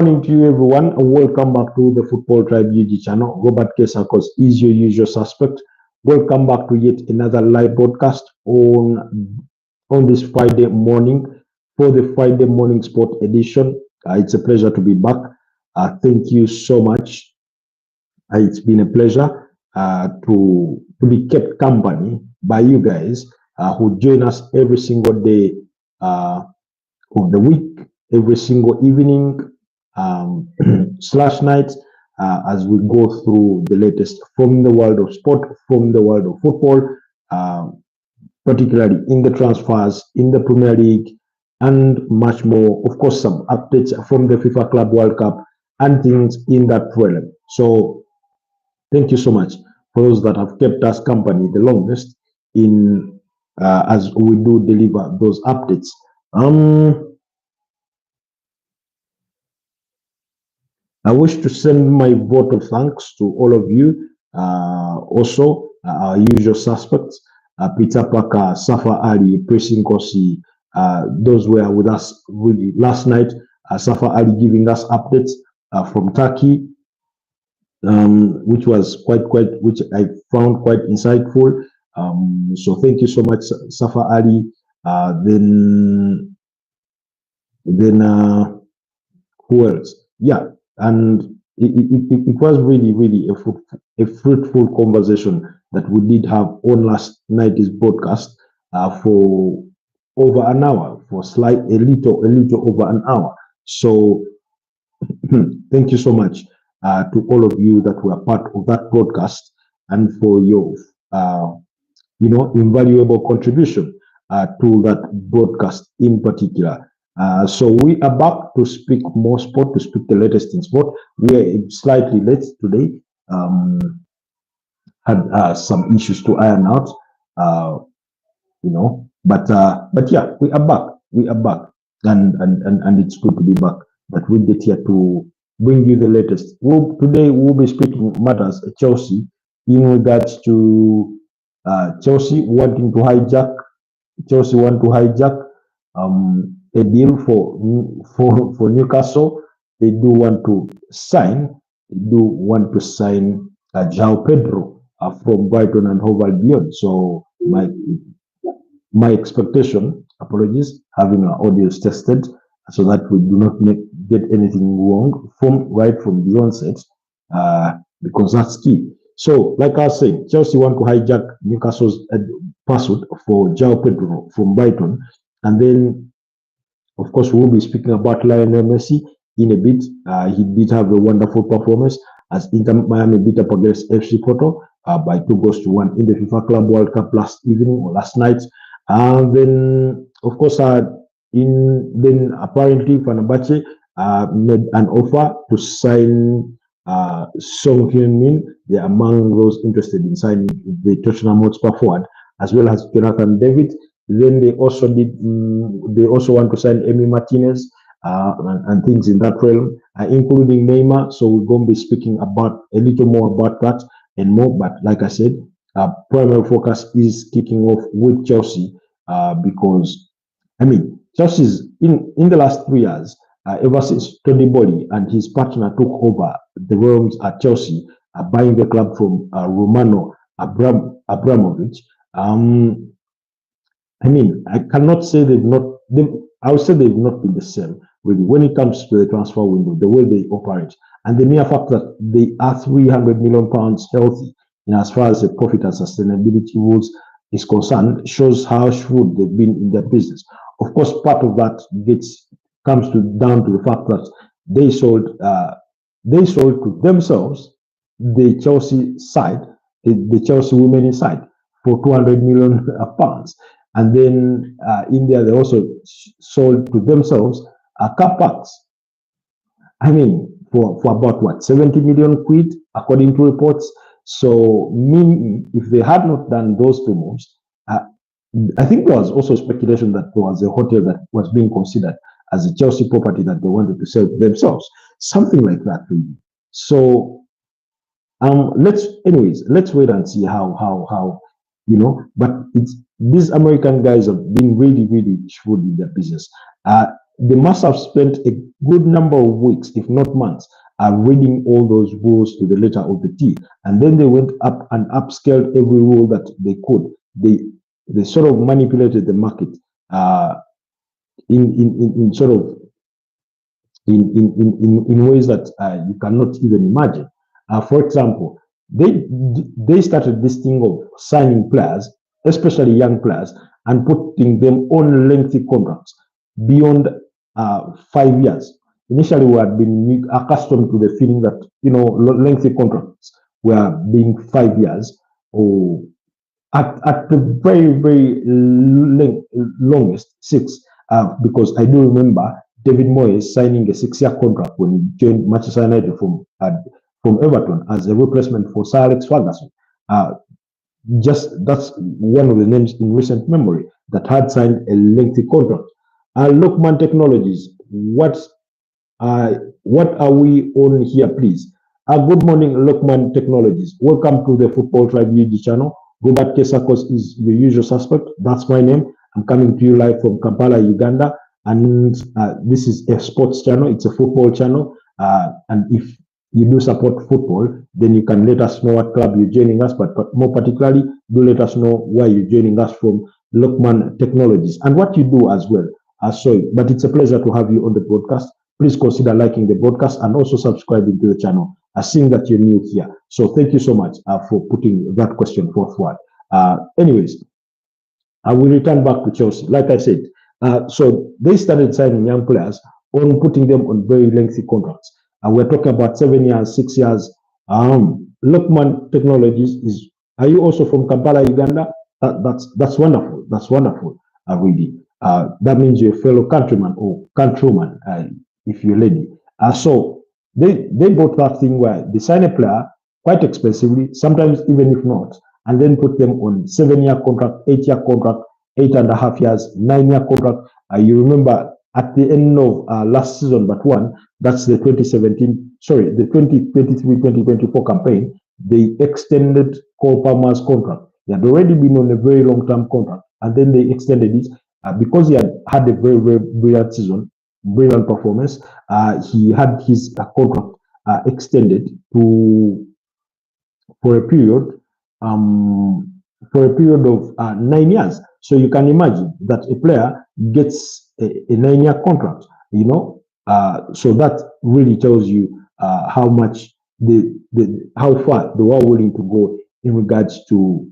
Morning to you, everyone, and welcome back to the Football Tribe UG channel. Robert Kesakos is your usual suspect. Welcome back to yet another live broadcast on this Friday morning for the Friday morning sport edition. It's a pleasure to be back. Thank you so much. It's been a pleasure to be kept company by you guys who join us every single day of the week, every single evening slash night as we go through the latest from the world of sport, from the world of football, particularly in the transfers, in the Premier League, and much more. Of course, some updates from the FIFA Club World Cup and things in that realm. So, thank you so much for those that have kept us company the longest in as we do deliver those updates. I wish to send my vote of thanks to all of you. Also, our usual suspects, Peter Parker, Safa Ali, Pressing Kosi, those were with us really last night. Safa Ali giving us updates from Turkey, which was which I found quite insightful. So thank you so much, Safa Ali. Then who else? Yeah. And it was really a fruitful conversation that we did have on last night's broadcast for over an hour, for a little over an hour. So thank you so much to all of you that were part of that broadcast and for your invaluable contribution to that broadcast in particular. So we are back to speak more sport, to speak the latest in sport. We are slightly late today. Had some issues to iron out, but yeah, we are back. We are back, and it's good to be back. But we get here to bring you the latest. Today we'll be speaking matters Chelsea in regards to Chelsea wanting to hijack. Chelsea want to hijack a deal for Newcastle. They do want to sign. Joao Pedro from Brighton and Hove Albion. So my expectation, apologies, having our audios tested so that we do not get anything wrong right from the onset, because that's key. So, like I was saying, Chelsea want to hijack Newcastle's pursuit for Joao Pedro from Brighton, and then, of course, we'll be speaking about Leonel Messi in a bit. He did have a wonderful performance as Inter Miami beat up against FC Porto by 2-1 in the FIFA Club World Cup last evening or last night. And then, of course, then apparently Fenerbahce made an offer to sign Son Heung-min. They're among those interested in signing the Tottenham Hotspur forward, as well as Jonathan David. Then they also want to sign Emi Martinez and things in that realm, including Neymar. So we're going to be speaking about a little more about that and more. But like I said, primary focus is kicking off with Chelsea because Chelsea's in the last 3 years, ever since Tony Bolly and his partner took over the realms at Chelsea, buying the club from Romano Abramovich. I cannot say I would say they've not been the same, really, when it comes to the transfer window, the way they operate. And the mere fact that they are £300 million healthy, as far as the profit and sustainability rules is concerned, shows how shrewd they've been in their business. Of course, part of that comes down to the fact that they sold to themselves the Chelsea side, the Chelsea women inside, for £200 million. And then in there, they also sold to themselves car parks. For about what, 70 million quid, according to reports. So, if they had not done those two moves, I think there was also speculation that there was a hotel that was being considered as a Chelsea property that they wanted to sell to themselves, something like that, really. So, let's wait and see how But these American guys have been really shrewd in their business. they must have spent a good number of weeks, if not months, reading all those rules to the letter of the T. And then they went up and upscaled every rule that they could. They sort of manipulated the market in sort of in ways that you cannot even imagine. For example, they started this thing of signing players, especially young players, and putting them on lengthy contracts beyond 5 years. Initially, we had been accustomed to the feeling that lengthy contracts were being 5 years, or at the very longest 6. Because I do remember David Moyes signing a 6-year contract when he joined Manchester United from Everton as a replacement for Sir Alex Ferguson. That's one of the names in recent memory that had signed a lengthy contract. Lokman Technologies, what are we on here, please? Good morning, Lokman Technologies. Welcome to the Footballtribe YouTube channel. Robert Kesakos is your usual suspect. That's my name. I'm coming to you live from Kampala, Uganda. And this is a sports channel. It's a football channel. And if you do support football, then you can let us know what club you're joining us. But more particularly, do let us know why you're joining us from Lokman Technologies and what you do as well. But it's a pleasure to have you on the broadcast. Please consider liking the broadcast and also subscribing to the channel. Seeing that you're new here. So thank you so much for putting that question forward. Anyways, I will return back to Chelsea. Like I said, so they started signing young players on putting them on very lengthy contracts. And we're talking about 7 years, 6 years. Lokman Technologies is. Are you also from Kampala, Uganda? That's wonderful. That's wonderful. Really. That means you're a fellow countryman or countrywoman, if you're a lady. So they bought that thing where they sign a player quite expensively, sometimes even if not, and then put them on 7-year contract, 8-year contract, 8.5 years, 9-year contract. You remember at the end of last season, but one, that's the 2023-2024 campaign, they extended Cole Palmer's contract. He had already been on a very long-term contract, and then they extended it because he had a very, very brilliant season, brilliant performance. He had his contract extended for a period of 9 years. So you can imagine that a player gets a 9-year contract, so that really tells you how much how far they were willing to go in regards to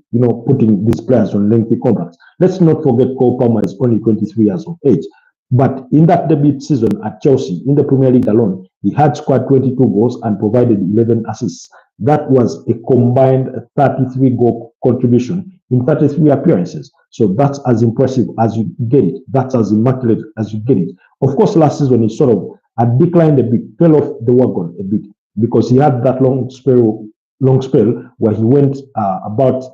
putting these players on lengthy contracts. Let's not forget Cole Palmer is only 23 years of age. But in that debut season at Chelsea, in the Premier League alone, he had scored 22 goals and provided 11 assists. That was a combined 33 goal contribution in 33 appearances. So that's as impressive as you get it. That's as immaculate as you get it. Of course, last season he sort of declined a bit, fell off the wagon a bit, because he had that long spell where he went about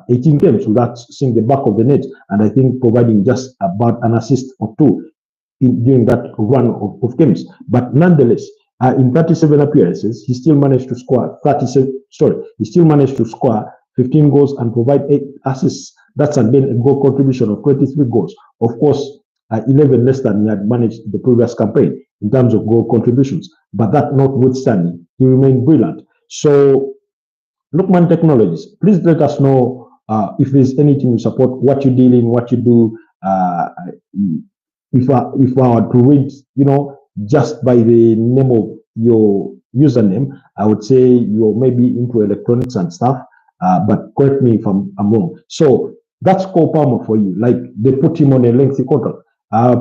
18 games without seeing the back of the net, and I think providing just about an assist or two during that run of games. But nonetheless, in 37 appearances, he still managed to score 15 goals and provide 8 assists. That's again a goal contribution of 23 goals. Of course, 11 less than he had managed the previous campaign in terms of goal contributions. But that notwithstanding, he remained brilliant. So Lokman Technologies, please let us know if there's anything you support, what you deal in, what you do. If I were to read, just by the name of your username, I would say you're maybe into electronics and stuff. But correct me if I'm wrong. So that's Cole Palmer for you. Like, they put him on a lengthy contract.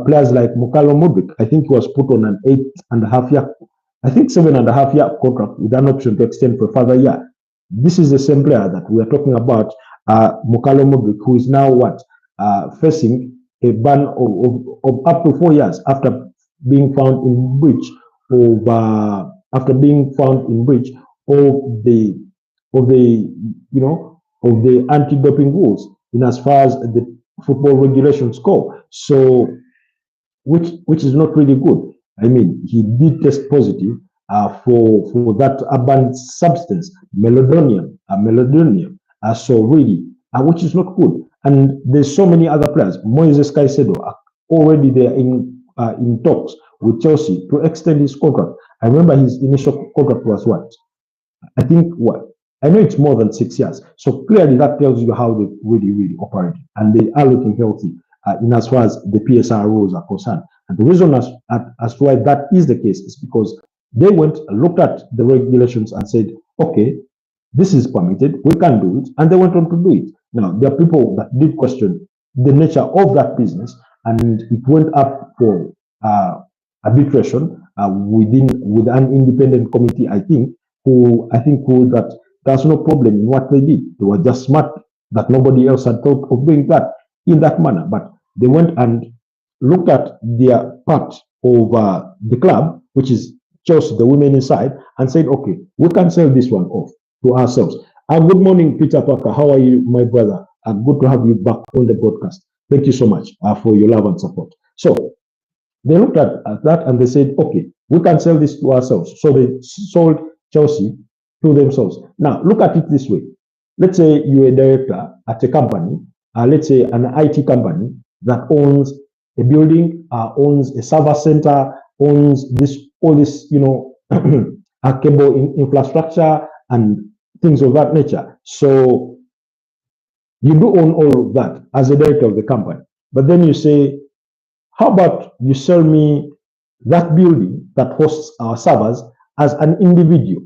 Players like Mukalo Modric, I think he was put on an 8.5 year, I think 7.5 year contract with an option to extend for a further year. This is the same player that we are talking about, Mukalo Modric, who is now facing a ban of up to 4 years after being found in breach of the anti-doping rules in as far as the football regulations go. So, which is not really good. I mean, he did test positive for that banned substance, melodonium. So really, which is not good. And there's so many other players. Moises Caicedo, already they are in talks with Chelsea to extend his contract. I remember his initial contract was what? I think what? I know it's more than 6 years. So clearly that tells you how they really operate. And they are looking healthy in as far as the PSR rules are concerned. And the reason as to why that is the case is because they went, looked at the regulations and said, okay, this is permitted, we can do it, and they went on to do it. Now, there are people that did question the nature of that business, and it went up for arbitration with an independent committee, I think, who ruled that there's no problem in what they did. They were just smart that nobody else had thought of doing that in that manner. But they went and looked at their part of the club, which is Chelsea, the women inside, and said, okay, we can sell this one off to ourselves. Good morning, Peter Parker. How are you, my brother? Good to have you back on the broadcast. Thank you so much for your love and support. So they looked at that and they said, okay, we can sell this to ourselves. So they sold Chelsea to themselves. Now, look at it this way. Let's say you're a director at a company, let's say an IT company that owns a building, owns a server center, owns all this, a cable infrastructure and things of that nature. So you do own all of that as a director of the company. But then you say, how about you sell me that building that hosts our servers as an individual?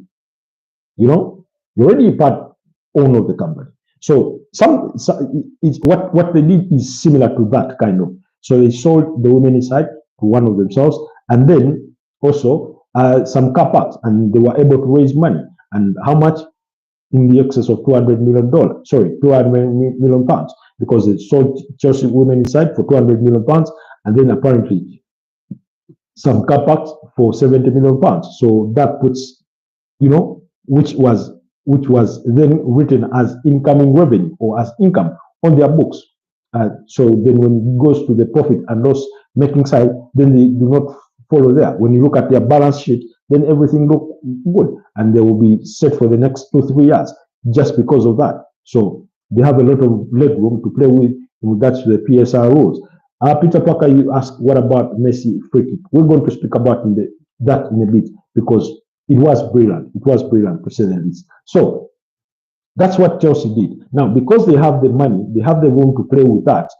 You're already part owner of the company. So it's what they did is similar to that kind of. So they sold the women inside to one of themselves, and then also some car parks, and they were able to raise money. And how much? In the excess of $200 million. Sorry, 200 million pounds, because they sold Chelsea women inside for 200 million pounds, and then apparently some car parks for 70 million pounds. So that puts, which was then written as incoming revenue or as income on their books. So then when it goes to the profit and loss making side, then they do not follow there. When you look at their balance sheet, then everything look good, and they will be set for the next 2-3 years just because of that. So they have a lot of leg room to play with in regards to the PSR rules. Peter Parker, you asked, what about Messi free kick? We're going to speak about that in a bit, because it was brilliant. It was brilliant, to say the least. So that's what Chelsea did. Now, because they have the money, they have the room to play with that,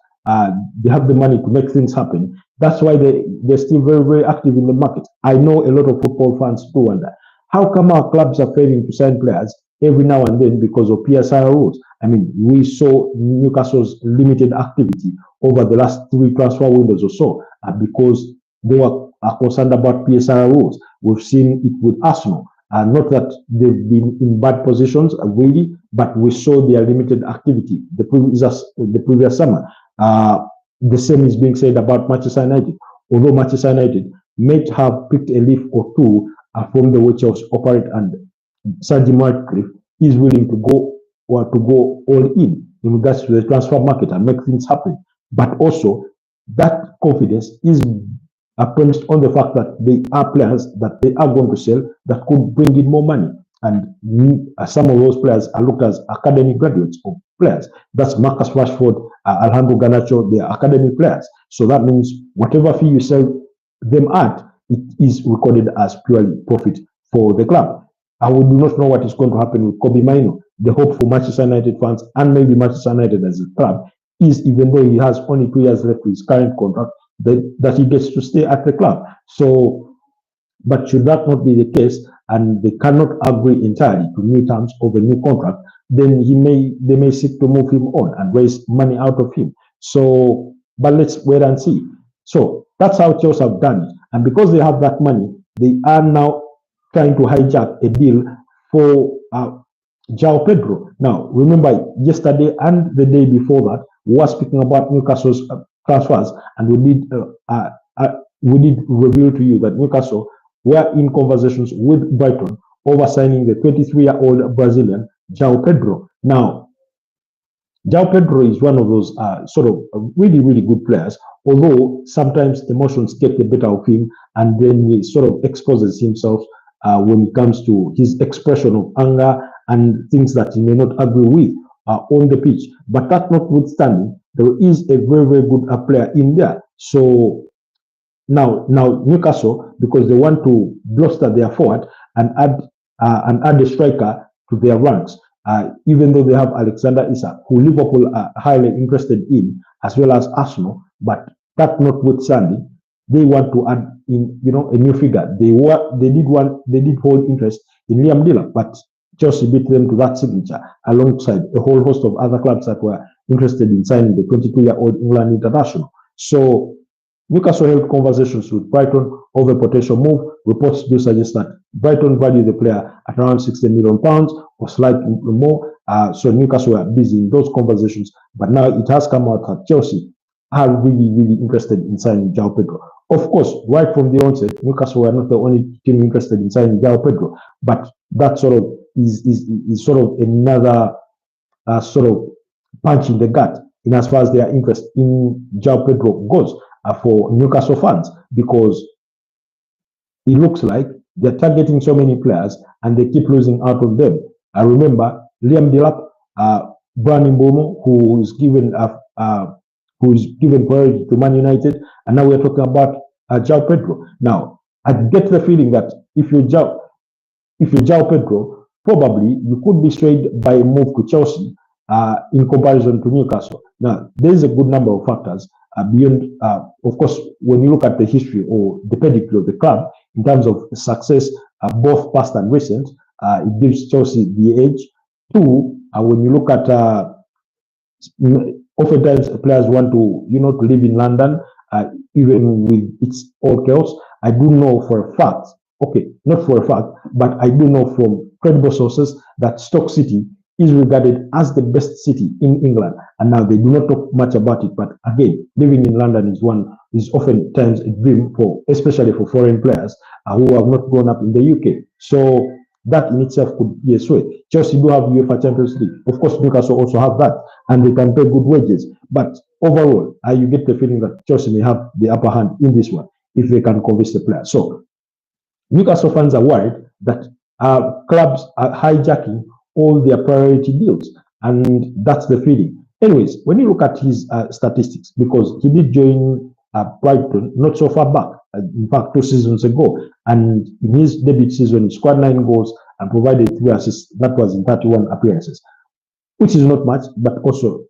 they have the money to make things happen. That's why they're still very active in the market. I know a lot of football fans do wonder, how come our clubs are failing to sign players every now and then because of PSR rules? I mean, we saw Newcastle's limited activity over the last 3 transfer windows or so, because they were concerned about PSR rules. We've seen it with Arsenal. Not that they've been in bad positions, really, but we saw their limited activity the previous summer. The same is being said about Manchester United. Although Manchester United may have picked a leaf or two from the way Chelsea operate, and Sir Jim Ratcliffe is willing to go all in regards to the transfer market and make things happen. But also, that confidence is premised on the fact that there are players that they are going to sell that could bring in more money. And some of those players are looked as academy graduates of players. That's Marcus Rashford, Alejandro Garnacho, they are academy players. So that means whatever fee you sell them at, it is recorded as purely profit for the club. And we do not know what is going to happen with Kobe Mainoo. The hope for Manchester United fans, and maybe Manchester United as a club, is, even though he has only 2 years left to his current contract, that he gets to stay at the club. So, but should that not be the case, and they cannot agree entirely to new terms of a new contract, then they may seek to move him on and raise money out of him. So, but let's wait and see. So that's how Chelsea have done it. And because they have that money, they are now trying to hijack a deal for Joao Pedro. Now, remember, yesterday and the day before that, we were speaking about Newcastle's transfers, and we did reveal to you that Newcastle were in conversations with Brighton over signing the 23-year-old Brazilian Joao Pedro. Now, Joao Pedro is one of those sort of really good players, although sometimes emotions get the better of him, and then he sort of exposes himself when it comes to his expression of anger and things that he may not agree with on the pitch. But that notwithstanding, there is a very good player in there So now Newcastle, because they want to bolster their forward and add a striker to their ranks, even though they have Alexander Isak, who Liverpool are highly interested in, as well as Arsenal. But that notwithstanding, they want to add in, a new figure. They did hold interest in Liam Delap, but Chelsea beat them to that signature alongside a whole host of other clubs that were interested in signing the 22-year-old England international. So Newcastle held conversations with Brighton over a potential move. Reports do suggest that Brighton value the player at around £60 million or slightly more. So Newcastle were busy in those conversations, but now it has come out that Chelsea are really, really interested in signing Joao Pedro. Of course, right from the onset, Newcastle were not the only team interested in signing Joao Pedro, but that sort of is sort of another sort of punch in the gut in as far as their interest in Joao Pedro goes for Newcastle fans, because it looks like they're targeting so many players and they keep losing out on them. I remember Liam Delap, Brandon Bomo, who is given priority to Man United, and now we're talking about Joao Pedro. Now, I get the feeling that if you're Joao Pedro, probably you could be swayed by a move to Chelsea in comparison to Newcastle. Now, there's a good number of factors beyond, of course, when you look at the history or the pedigree of the club in terms of success, both past and recent, it gives Chelsea the edge. Two, when you look at, oftentimes players want to, to live in London, even with its all chaos. I do know for a fact, okay, not for a fact, but I do know from credible sources that Stoke City is regarded as the best city in England, and now they do not talk much about it. But again, living in London is oftentimes a dream especially for foreign players who have not grown up in the UK. So that in itself could be a sway. Chelsea do have UEFA Champions League. Of course, Newcastle also have that, and they can pay good wages. But overall, you get the feeling that Chelsea may have the upper hand in this one if they can convince the player. So Newcastle fans are worried that clubs are hijacking all their priority deals, and that's the feeling. Anyways, when you look at his statistics, because he did join Brighton not so far back, in fact 2 seasons ago, and in his debut season he scored 9 goals and provided 3 assists. That was in 31 appearances, which is not much, but also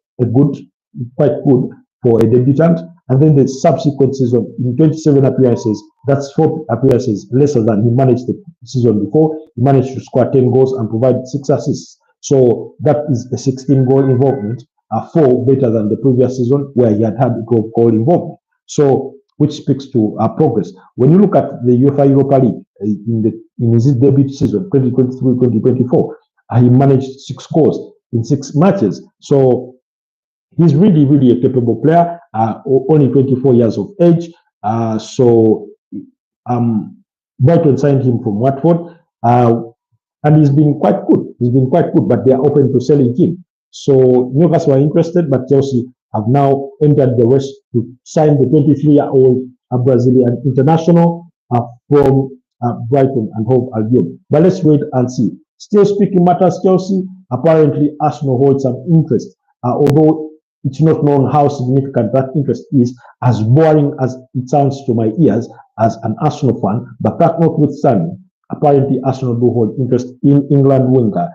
quite good for a debutant. And then the subsequent season, in 27 appearances, that's 4 appearances lesser than he managed the season before. He managed to score 10 goals and provide 6 assists. So that is a 16-goal involvement, 4 better than the previous season where he had a goal involvement. So, which speaks to progress. When you look at the UEFA Europa League in his debut season, 2023-2024, he managed 6 goals in 6 matches. So he's really, really a capable player, only 24 years of age. So Brighton signed him from Watford, and he's been quite good. But they are open to selling him. So Newcastle are interested, but Chelsea have now entered the race to sign the 23-year-old Brazilian international from Brighton and Hove Albion. But let's wait and see. Still speaking matters, Chelsea, apparently Arsenal holds some interest, although it's not known how significant that interest is, as boring as it sounds to my ears as an Arsenal fan. But that notwithstanding, apparently Arsenal do hold interest in England winger,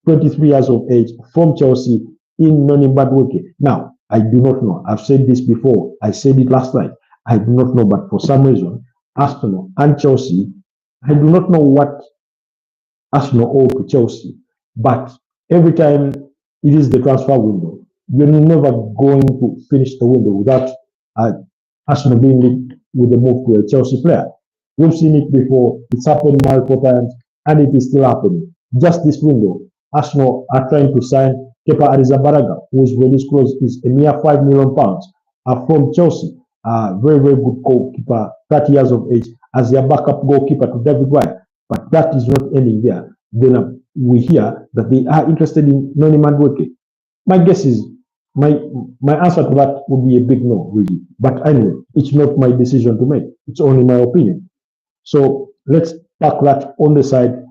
23 years of age, from Chelsea, in Nonimbaduke. Now, I do not know. I've said this before. I said it last night. I do not know, but for some reason, Arsenal and Chelsea, I do not know what Arsenal owe to Chelsea, but every time it is the transfer window, you're never going to finish the window without Arsenal being linked with a move to a Chelsea player. We've seen it before. It's happened multiple times, and it is still happening. Just this window, Arsenal are trying to sign Kepa Arrizabalaga, whose release clause is a mere £5 million from Chelsea. Very, very good goalkeeper, 30 years of age, as their backup goalkeeper to David Raya. But that is not ending there. Then we hear that they are interested in Noni Madueke. My guess is, my answer to that would be a big no, really. But anyway, it's not my decision to make. It's only my opinion. So let's park that on the side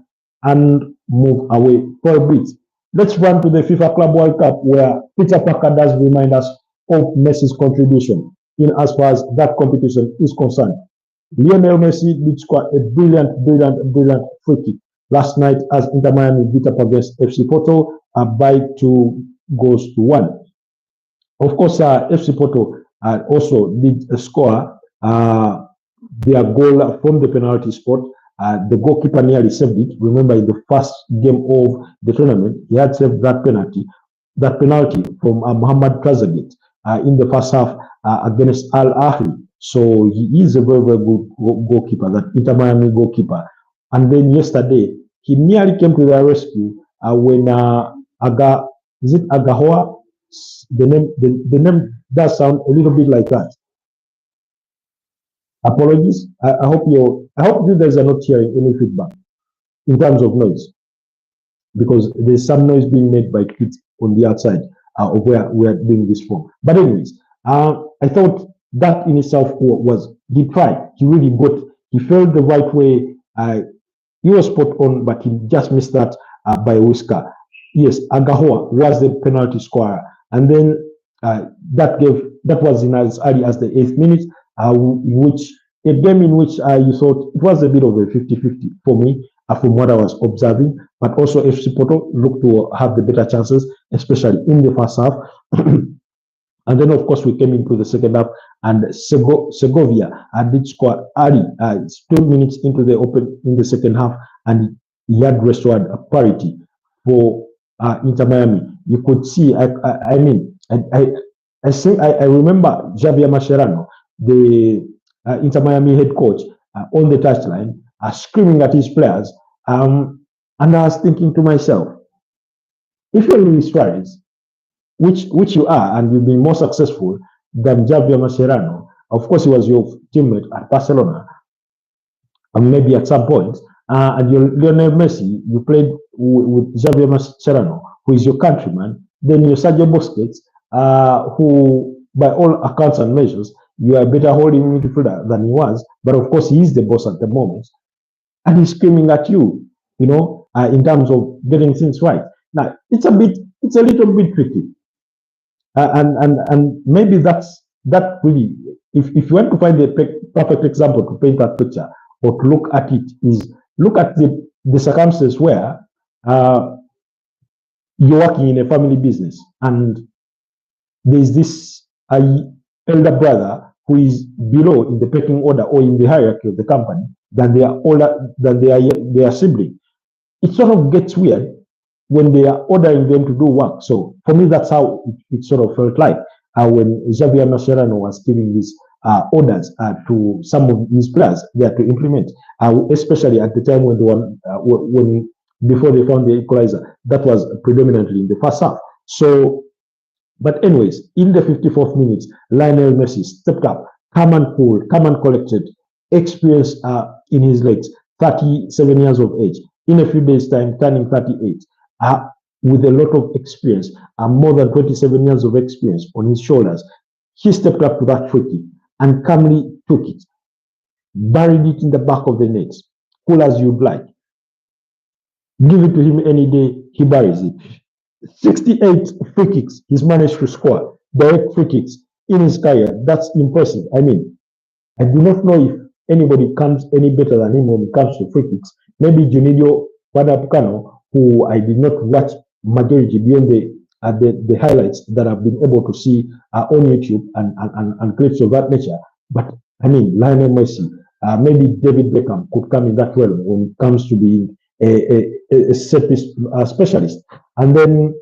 and move away for a bit. Let's run to the FIFA Club World Cup, where Peter Parker does remind us of Messi's contribution. in as far as that competition is concerned. Leonel Messi did score a brilliant free kick last night as Inter Miami beat up against FC Porto by 2-1. Of course, FC Porto also did score their goal from the penalty spot. The goalkeeper nearly saved it. Remember, in the first game of the tournament, he had saved that penalty from Mohamed Trezeguet in the first half against Al Ahly. So he is a very good goalkeeper, that Inter Miami goalkeeper. And then yesterday, he nearly came to their rescue when Agahoa? The name does sound a little bit like that. Apologies. I hope you guys are not hearing any feedback in terms of noise, because there's some noise being made by kids on the outside of where we are doing this from. But anyways, I thought that in itself was, he tried. He felt the right way. He was spot on, but he just missed that by a whisker. Yes, Agahoa was the penalty scorer, and then that was in as early as the 8th minute, which a game in which you thought it was a bit of a 50-50 for me from what I was observing, but also FC Porto looked to have the better chances, especially in the first half. And then, of course, we came into the second half, and Segovia did score early, 2 minutes into the second half, and he had restored a parity for Inter Miami. You could see, I remember Javier Mascherano, the Inter Miami head coach, on the touchline, screaming at his players, and I was thinking to myself, if you're Luis Suarez, which you are, and you've been more successful than Javier Mascherano, of course he was your teammate at Barcelona, and maybe at some point, and you're Lionel Messi, you played with Javier Mascherano, who is your countryman, then you're Sergio Busquets, who, by all accounts and measures, you are a better holding midfielder than he was, but of course he is the boss at the moment, and he's screaming at you, in terms of getting things right. Now, it's a little bit tricky. And maybe that really, if you want to find the perfect example to paint that picture or to look at it, is look at the circumstances where you're working in a family business and there's this elder brother who is below in the pecking order or in the hierarchy of the company than their sibling. It sort of gets weird when they are ordering them to do work. So for me, that's how it sort of felt like when Javier Mascherano was giving these orders to some of his players there to implement, especially at the time when before they found the equalizer. That was predominantly in the first half. So, but anyways, in the 54th minute, Lionel Messi stepped up, calm and cool, calm and collected, experience in his legs, 37 years of age. In a few days' time, turning 38. With a lot of experience, more than 27 years of experience on his shoulders, he stepped up to that free kick and calmly took it, buried it in the back of the net, cool as you'd like. Give it to him any day, he buries it. 68 free kicks he's managed to score, direct free kicks in his career. That's impressive. I mean, I do not know if anybody comes any better than him when it comes to free kicks. Maybe Junidio Wadapukano, who I did not watch majority beyond the highlights that I've been able to see on YouTube and clips of that nature. But I mean, Lionel Messi, maybe David Beckham could come in that realm when it comes to being a set piece specialist. And then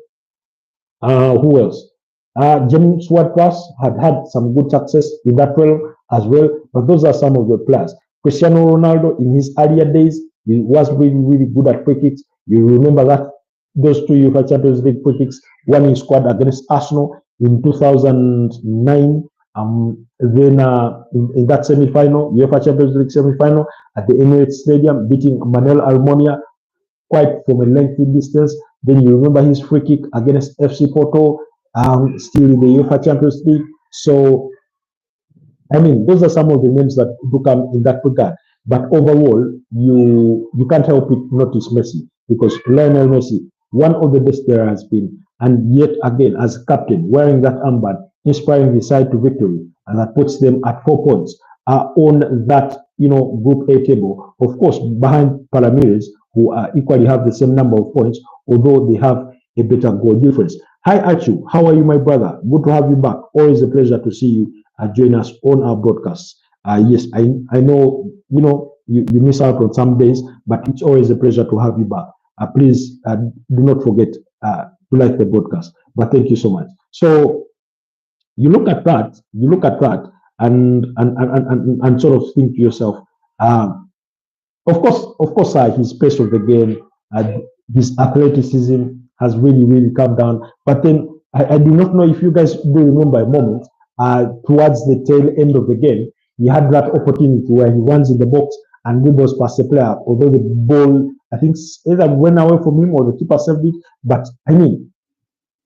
who else? James Ward-Prowse had some good success in that realm as well. But those are some of the players. Cristiano Ronaldo, in his earlier days, he was really good at free kicks. You remember that those two UEFA Champions League free kicks, one he scored against Arsenal in 2009. Then in that semi-final, UEFA Champions League semi-final at the Emirates Stadium, beating Manuel Almunia quite from a lengthy distance. Then you remember his free kick against FC Porto, still in the UEFA Champions League. So, I mean, those are some of the names that do come in that regard. But overall, you can't help it notice Messi, because Lionel Messi, one of the best there has been, and yet again, as captain, wearing that armband, inspiring his side to victory and that puts them at 4 points on that, Group A table. Of course, behind Palmeiras, who equally have the same number of points, although they have a better goal difference. Hi, Achu. How are you, my brother? Good to have you back. Always a pleasure to see you join us on our broadcasts. Yes, I know, you miss out on some days, but it's always a pleasure to have you back. Please do not forget to like the broadcast. But thank you so much. So you look at that, and sort of think to yourself, of course, his pace of the game, his athleticism has really, really come down. But then I do not know if you guys do remember a moment towards the tail end of the game, he had that opportunity where he runs in the box and dribbles past the player, although the ball, I think, either went away from him or the keeper saved it. But I mean,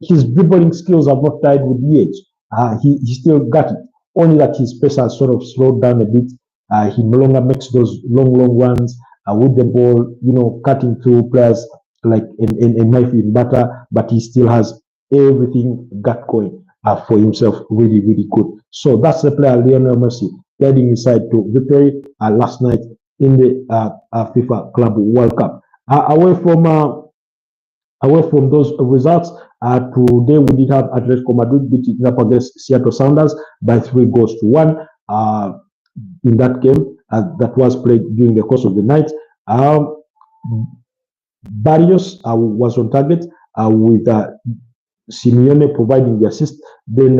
his dribbling skills have not died with the age. He still got it. Only that his pace has sort of slowed down a bit. He no longer makes those long runs with the ball, cutting through players like a knife in butter, but he still has everything got going for himself really, really good. So that's the player Leonel Messi leading his side to victory last night in the FIFA Club World Cup. Away from those results, today we did have Atletico Madrid beating up against Seattle Sounders by 3-1 in that game that was played during the course of the night. Barrios was on target with Simeone providing the assist. Then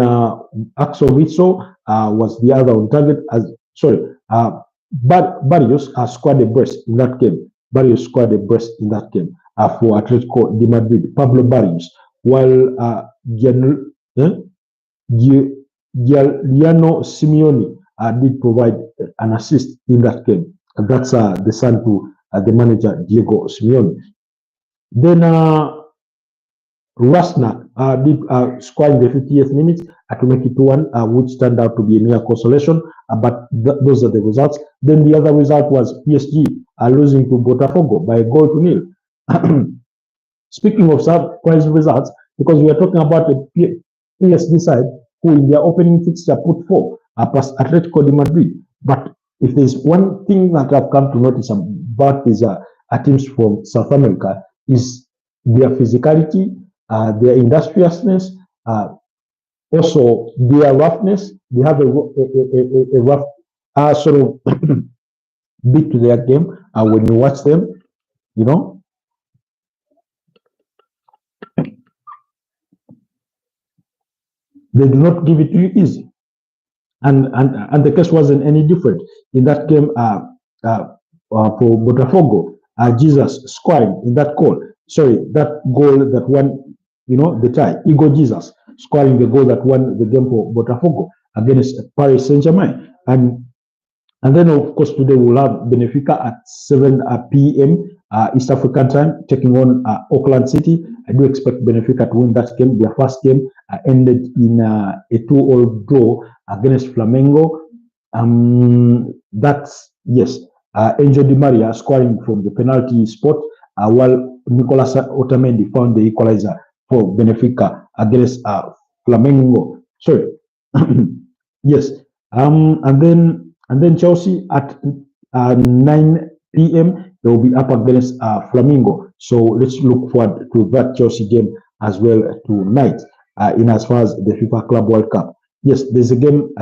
Axel Witsel was the other on target. Barrios scored a brace in that game. For Atletico de Madrid, Pablo Barrios, while Giuliano Simeone did provide an assist in that game. That's the son to the manager Diego Simeone. Then Rasnak did score in the 50th minute to make it 2-1, which turned out to be a near consolation. But those are the results. Then the other result was PSG losing to Botafogo by a goal to nil. Speaking of surprise results, because we are talking about the PSG side who in their opening fixture put 4 past Atletico de Madrid. But if there's one thing that I've come to notice about these teams from South America is their physicality, their industriousness, also their roughness. They have a rough sort of beat to their game when you watch them, They do not give it to you easy. And the case wasn't any different in that game for Botafogo. Jesus scoring in that goal. Sorry, that goal that won, the tie. Igor Jesus scoring the goal that won the game for Botafogo against Paris Saint-Germain. And then, of course, today we'll have Benfica at 7 p.m. East African time, taking on Auckland City. I do expect Benfica to win that game. Their first game ended in a 2-2 draw against Flamengo. That's, yes, Angel Di Maria scoring from the penalty spot, while Nicolas Otamendi found the equalizer for Benfica against Flamengo. Sorry. Yes. And then Chelsea at 9 p.m. they will be up against Flamengo. So let's look forward to that Chelsea game as well tonight. In as far as the FIFA Club World Cup, yes, there's a game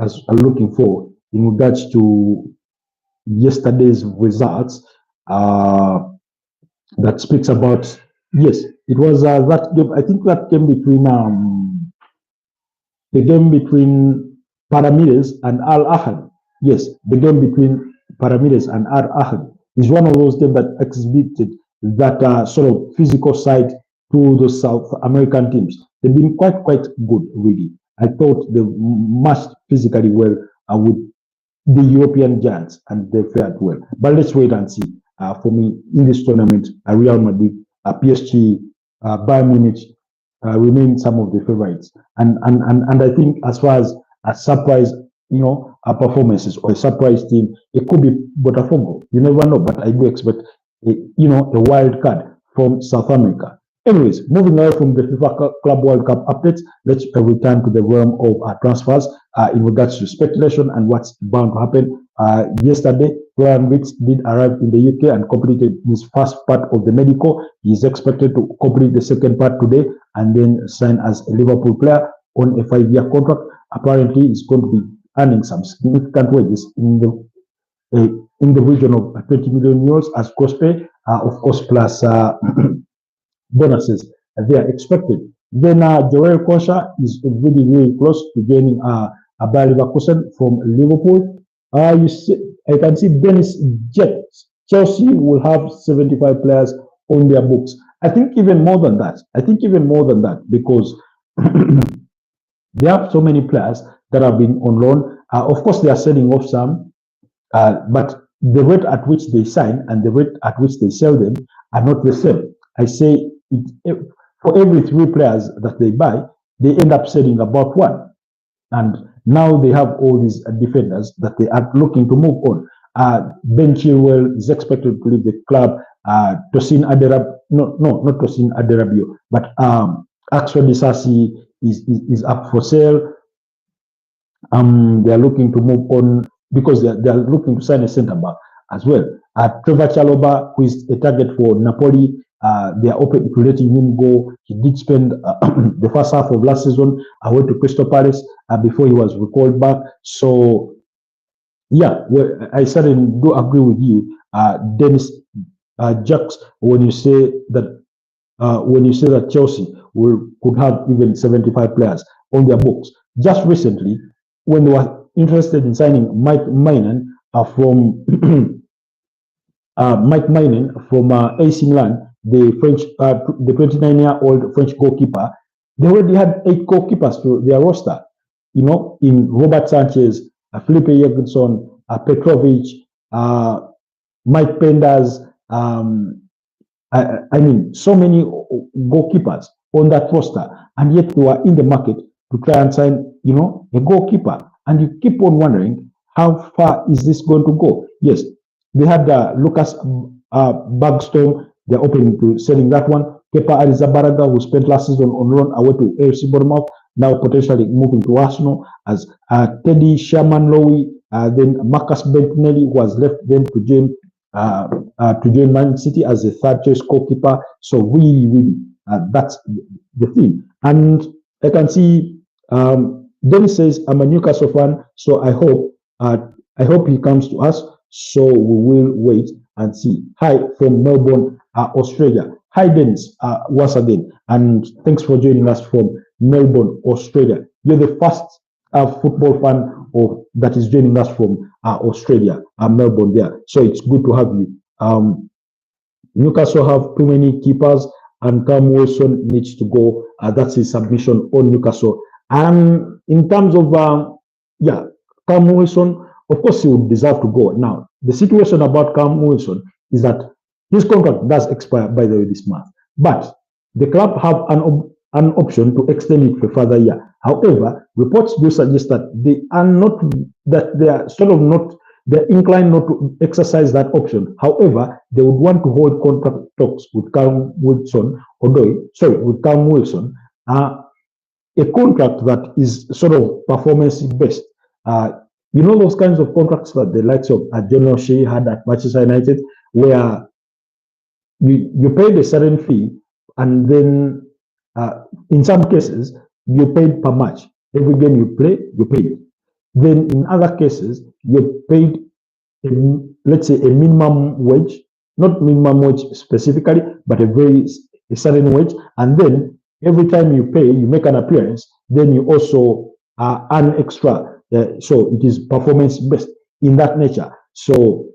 as I'm looking for in regards to yesterday's results that speaks about. Yes, it was that game. I think that game between Palmeiras and Al Ahly. Yes, the game between Palmeiras and Al Ahly is one of those games that exhibited that sort of physical side to the South American teams. They've been quite good, really. I thought they matched physically well with the European giants, and they fared well. But let's wait and see. For me, in this tournament, Real Madrid, PSG, Bayern Munich remain some of the favorites. And I think as far as a surprise, performances or a surprise team, it could be Botafogo. You never know, but I do expect a wild card from South America. Anyways, moving away from the FIFA Club World Cup updates, let's return to the realm of transfers in regards to speculation and what's bound to happen. Yesterday, Florian Wirtz did arrive in the UK and completed his first part of the medical. He is expected to complete the second part today and then sign as a Liverpool player on a 5-year contract. Apparently, he's going to be earning some significant wages in the region of 20 million euros as gross pay, of course, plus bonuses they are expected. Then Joel Kosha is really, really close to joining Bayer Leverkusen from Liverpool. I can see Dennis Jets. Chelsea will have 75 players on their books. I think even more than that. Because they have so many players that have been on loan. Of course, they are selling off some, but the rate at which they sign and the rate at which they sell them are not the same. I say for every 3 players that they buy, they end up selling about 1. And now they have all these defenders that they are looking to move on. Ben Chilwell is expected to leave the club. Tosin Aderab, not Tosin Aderabio, but Axel Disasi is up for sale. They are looking to move on because they are looking to sign a centre back as well. Trevor Chalobah, who is a target for Napoli, they are open to letting him go. He did spend the first half of last season away to Crystal Palace before he was recalled back. So, yeah, I certainly do agree with you, Dennis Jacks, when you say that Chelsea could have even 75 players on their books. Just recently, when they were interested in signing Mike Maignan from AC Milan, the 29-year-old French goalkeeper, they already had 8 goalkeepers to their roster. In Robert Sanchez, Felipe Jurgenson, Petrovic, Mike Penders. I mean, so many goalkeepers on that roster, and yet they were in the market to try and sign, a goalkeeper. And you keep on wondering, how far is this going to go? Yes, they had Lucas Bergstrom. They're open to selling that one. Kepa Arrizabalaga, who spent last season on loan away to AFC Bournemouth, now potentially moving to Arsenal, as Teddy Sherman Lowy, then Marcus Bentinelli, who has left them to join Man City as a third choice goalkeeper. So really, that's the thing. And I can see Dennis says, I'm a Newcastle fan, so I hope he comes to us. So we will wait and see. Hi from Melbourne, Australia. Hi Dennis, once again, and thanks for joining us from Melbourne, Australia. You're the first football fan that is joining us from Australia, Melbourne there. So it's good to have you. Newcastle have too many keepers, and Cam Wilson needs to go. That's his submission on Newcastle. And in terms of, Cam Wilson, of course, he would deserve to go. Now, the situation about Cam Wilson is that his contract does expire, by the way, this month. But the club have an option to extend it for a further year. However, reports do suggest that they're inclined not to exercise that option. However, they would want to hold contract talks with Cam Wilson, a contract that is sort of performance-based. Those kinds of contracts that the likes of John O'Shea had at Manchester United, where you paid a certain fee, and then in some cases, you paid per match. Every game you play, you pay. Then in other cases, you paid, let's say, a minimum wage, not minimum wage specifically, but a certain wage. And then every time you pay, you make an appearance, then you also earn extra. So it is performance-based in that nature. So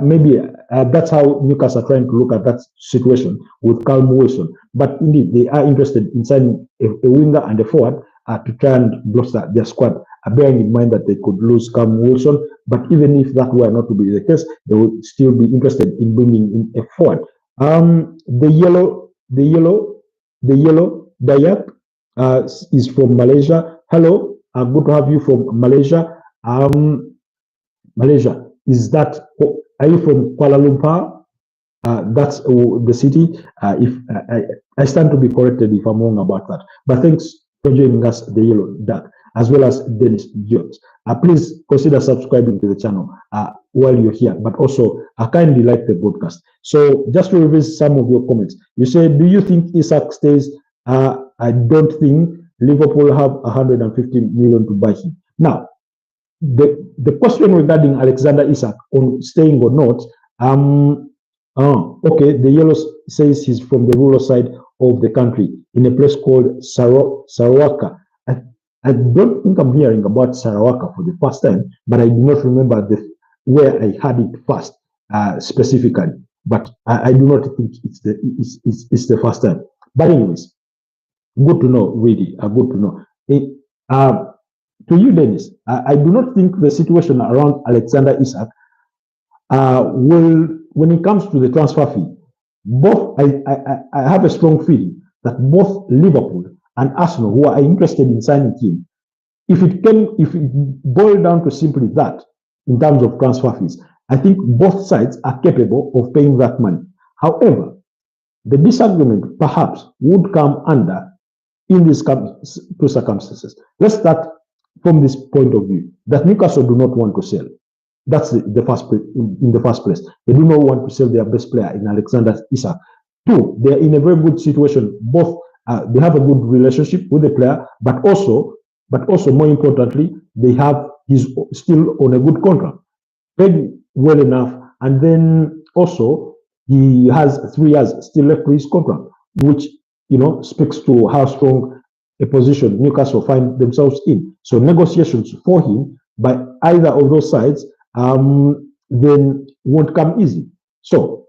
maybe that's how Newcastle are trying to look at that situation with Callum Wilson. But indeed, they are interested in signing a winger and a forward to try and bolster their squad, bearing in mind that they could lose Callum Wilson. But even if that were not to be the case, they would still be interested in bringing in a forward. The yellow Dayak is from Malaysia. Hello. Good to have you from Malaysia. Malaysia, are you from Kuala Lumpur? That's the city. If I stand to be corrected if I'm wrong about that. But thanks for joining us, the Yellow Duck, as well as Dennis Jones. Please consider subscribing to the channel while you're here, but also kindly like the broadcast. So just to revisit some of your comments, you said, do you think Isak stays? I don't think Liverpool have 150 million to buy him. Now, the question regarding Alexander Isak on staying or not, okay, the yellow says he's from the rural side of the country in a place called Sarawaka. I don't think I'm hearing about Sarawaka for the first time, but I do not remember where I had it first specifically. But I do not think it's the first time. But anyways, good to know, really, good to know. To you, Dennis, I do not think the situation around Alexander Isak will, when it comes to the transfer fee, both I have a strong feeling that both Liverpool and Arsenal, who are interested in signing him, if it boiled down to simply that in terms of transfer fees, I think both sides are capable of paying that money. However, the disagreement perhaps would come under in these two circumstances. Let's start from this point of view that Newcastle do not want to sell. That's the first in the first place. They do not want to sell their best player in Alexander Isak. Two, they're in a very good situation. Both they have a good relationship with the player, but also more importantly, he's still on a good contract, paid well enough, and then also he has 3 years still left to his contract, which speaks to how strong a position Newcastle find themselves in. So negotiations for him by either of those sides then won't come easy. So,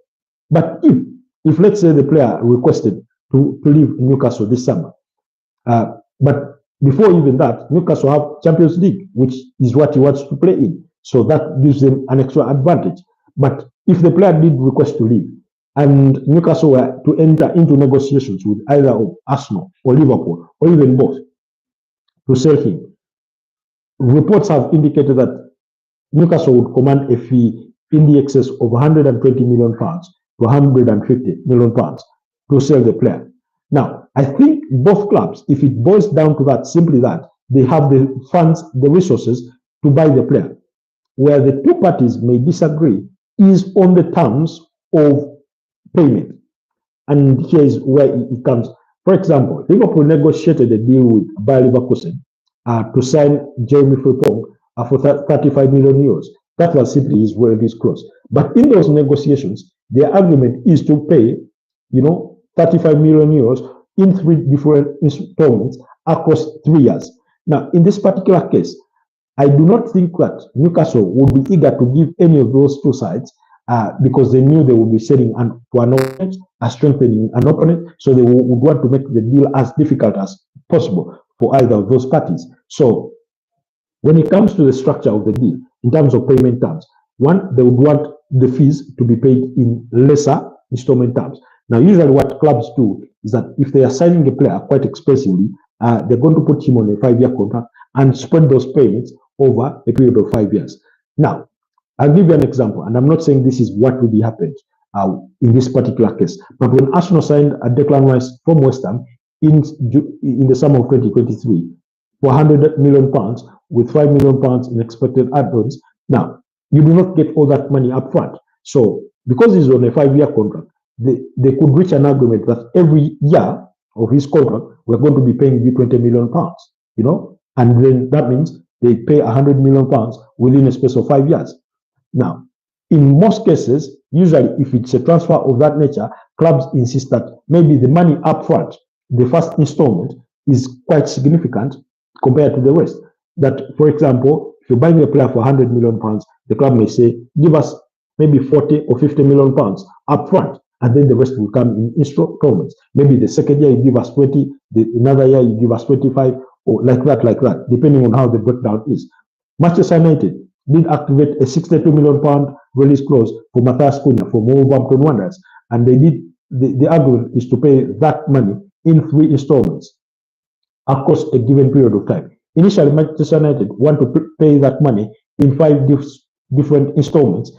but if let's say the player requested to leave Newcastle this summer, but before even that, Newcastle have Champions League, which is what he wants to play in. So that gives them an extra advantage. But if the player did request to leave, and Newcastle were to enter into negotiations with either of Arsenal or Liverpool, or even both, to sell him, reports have indicated that Newcastle would command a fee in the excess of 120 million pounds to 150 million pounds to sell the player. Now, I think both clubs, if it boils down to that, simply that, they have the funds, the resources to buy the player. Where the two parties may disagree is on the terms of payment. And here is where it comes. For example, Liverpool negotiated a deal with Bayer Leverkusen to sign Jeremy Frimpong for 35 million euros. That was simply his word is closed. But in those negotiations, their argument is to pay, 35 million euros in 3 different installments across 3 years. Now, in this particular case, I do not think that Newcastle would be eager to give any of those two sides because they knew they would be selling to an opponent, strengthening an opponent, so they would want to make the deal as difficult as possible for either of those parties. So when it comes to the structure of the deal, in terms of payment terms, one, they would want the fees to be paid in lesser installment terms. Now, usually what clubs do is that if they are signing a player quite expensively, they're going to put him on a 5-year contract and spread those payments over a period of 5 years. Now, I'll give you an example, and I'm not saying this is what really happened in this particular case, but when Arsenal signed a Declan Rice from West Ham in the summer of 2023 for 100 million pounds with 5 million pounds in expected add-ons, now, you do not get all that money up front. So, because he's on a 5-year contract, they could reach an agreement that every year of his contract, we're going to be paying you 20 million pounds, and then that means they pay 100 million pounds within a space of 5 years. Now, in most cases, usually if it's a transfer of that nature, clubs insist that maybe the money up front, the first installment, is quite significant compared to the rest. That, for example, if you're buying a player for 100 million pounds, the club may say, give us maybe 40 or 50 million pounds up front, and then the rest will come in installments. Maybe the second year you give us 20, another year you give us 25, or like that, depending on how the breakdown is. Manchester United did activate a 62 million pound release clause for Matthias Cunha from Wolverhampton Wanderers, and they did the argument is to pay that money in 3 installments across a given period of time. Initially, Manchester United want to pay that money in 5 different installments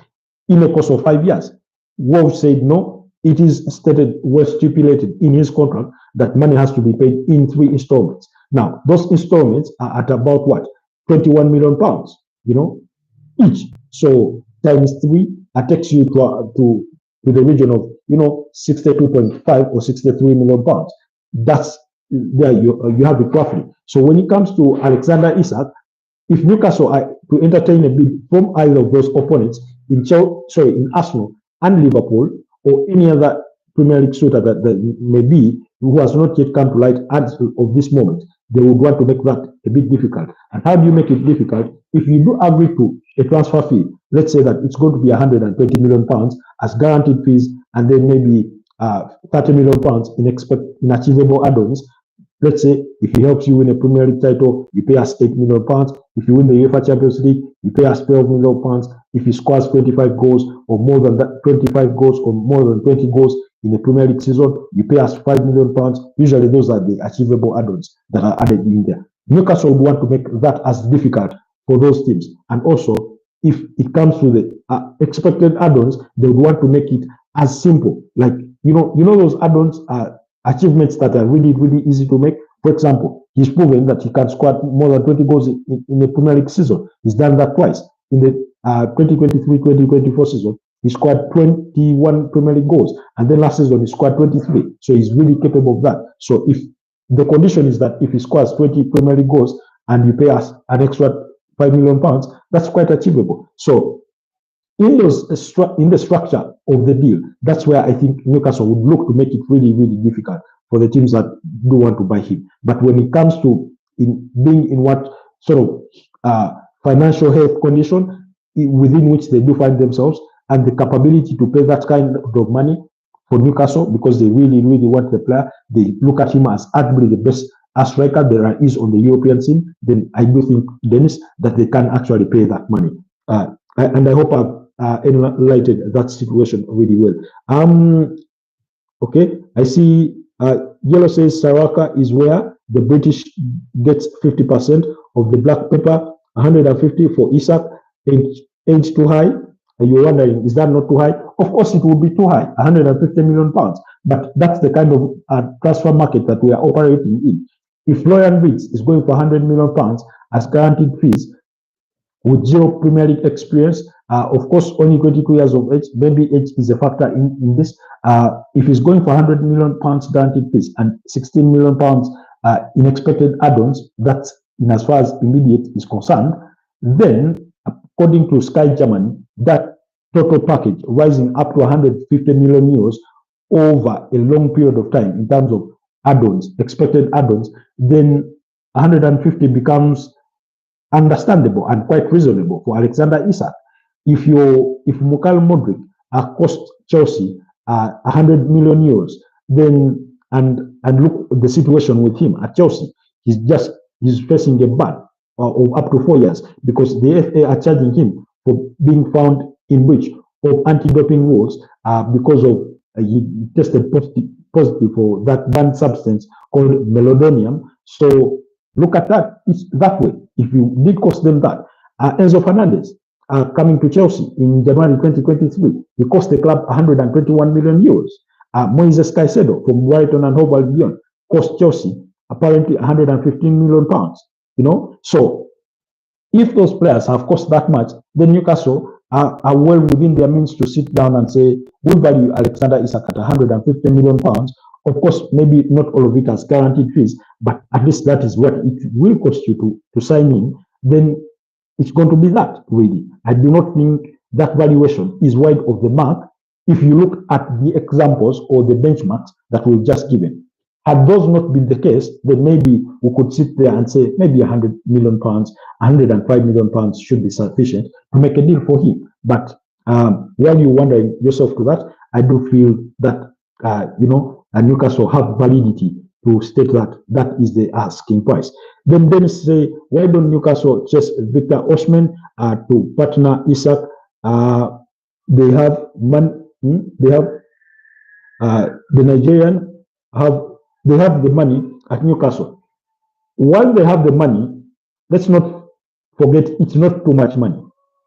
in a course of 5 years. Wolves said no. It is stated, well stipulated in his contract that money has to be paid in 3 installments. Now, those installments are at about what? 21 million pounds, each. So times three, takes you to the region of 62.5 or 63 million pounds. That's there you have it roughly. So when it comes to Alexander Isak, if Newcastle are to entertain a bid from either of those opponents in Arsenal and Liverpool or any other Premier League suitor that may be who has not yet come to light as of this moment, they would want to make that a bit difficult. And how do you make it difficult? If you do agree to a transfer fee, let's say that it's going to be 120 million pounds as guaranteed fees, and then maybe 30 million pounds in achievable add-ons. Let's say if he helps you win a Premier League title, you pay us 8 million pounds. If you win the UEFA Champions League, you pay us 12 million pounds. If he scores 25 goals or more than that, 25 goals or more than 20 goals in a Premier League season, you pay us 5 million pounds. Usually those are the achievable add-ons that are added in there. Newcastle would want to make that as difficult for those teams. And also, if it comes to the expected add-ons, they would want to make it as simple. Like, those add-ons are achievements that are really, really easy to make. For example, he's proven that he can score more than 20 goals in a Premier League season. He's done that twice. In the 2023-2024 season, he scored 21 Premier League goals. And then last season, he scored 23. So he's really capable of that. So if the condition is that if he scores 20 Premier League goals and you pay us an extra 5 million pounds, that's quite achievable. So in the structure of the deal, that's where I think Newcastle would look to make it really, really difficult for the teams that do want to buy him. But when it comes to being in what sort of financial health condition within which they do find themselves, and the capability to pay that kind of money for Newcastle, because they really, really want the player, they look at him as arguably the best striker there is on the European scene, then I do think, Dennis, that they can actually pay that money. And I hope I've enlightened that situation really well. Okay, I see Yellow says Saraka is where the British gets 50% of the black pepper, 150 for Isak. Ain't too high. And you're wondering, is that not too high? Of course, it will be too high, 150 million pounds. But that's the kind of transfer market that we are operating in. If Florian Wirtz is going for 100 million pounds as guaranteed fees with zero Premier League experience, of course, only 22 years of age, maybe age is a factor in this. If he's going for 100 million pounds guaranteed fees and 16 million pounds in expected add-ons, that's in as far as immediate is concerned, then according to Sky Germany, that total package rising up to 150 million euros over a long period of time in terms of add-ons, expected add-ons, then 150 becomes understandable and quite reasonable for Alexander Isak. If Mikhail Modric cost Chelsea 100 million euros, then and look at the situation with him at Chelsea, he's facing a ban of up to 4 years because the FA are charging him for being found in breach of anti-doping rules because of he tested positive for that banned substance called meldonium. So look at that. It's that way. If you did cost them that, Enzo Fernandez coming to Chelsea in January 2023, he cost the club 121 million euros. Moises Caicedo from Brighton and Hove Albion cost Chelsea apparently 115 million pounds. So if those players have cost that much, then Newcastle are well within their means to sit down and say, we'll value Alexander Isak at 150 million pounds. Of course, maybe not all of it as guaranteed fees, but at least that is what it will cost you to sign in. Then it's going to be that, really. I do not think that valuation is wide of the mark if you look at the examples or the benchmarks that we've just given. Had those not been the case, then maybe we could sit there and say maybe 100 million pounds, 105 million pounds should be sufficient to make a deal for him. But while you're wondering yourself to that, I do feel that, Newcastle have validity to state that that is the asking price. Then say, why don't Newcastle chase Victor Osimhen to partner Isak? They have the Nigerian they have the money at Newcastle. While they have the money, let's not forget it's not too much money.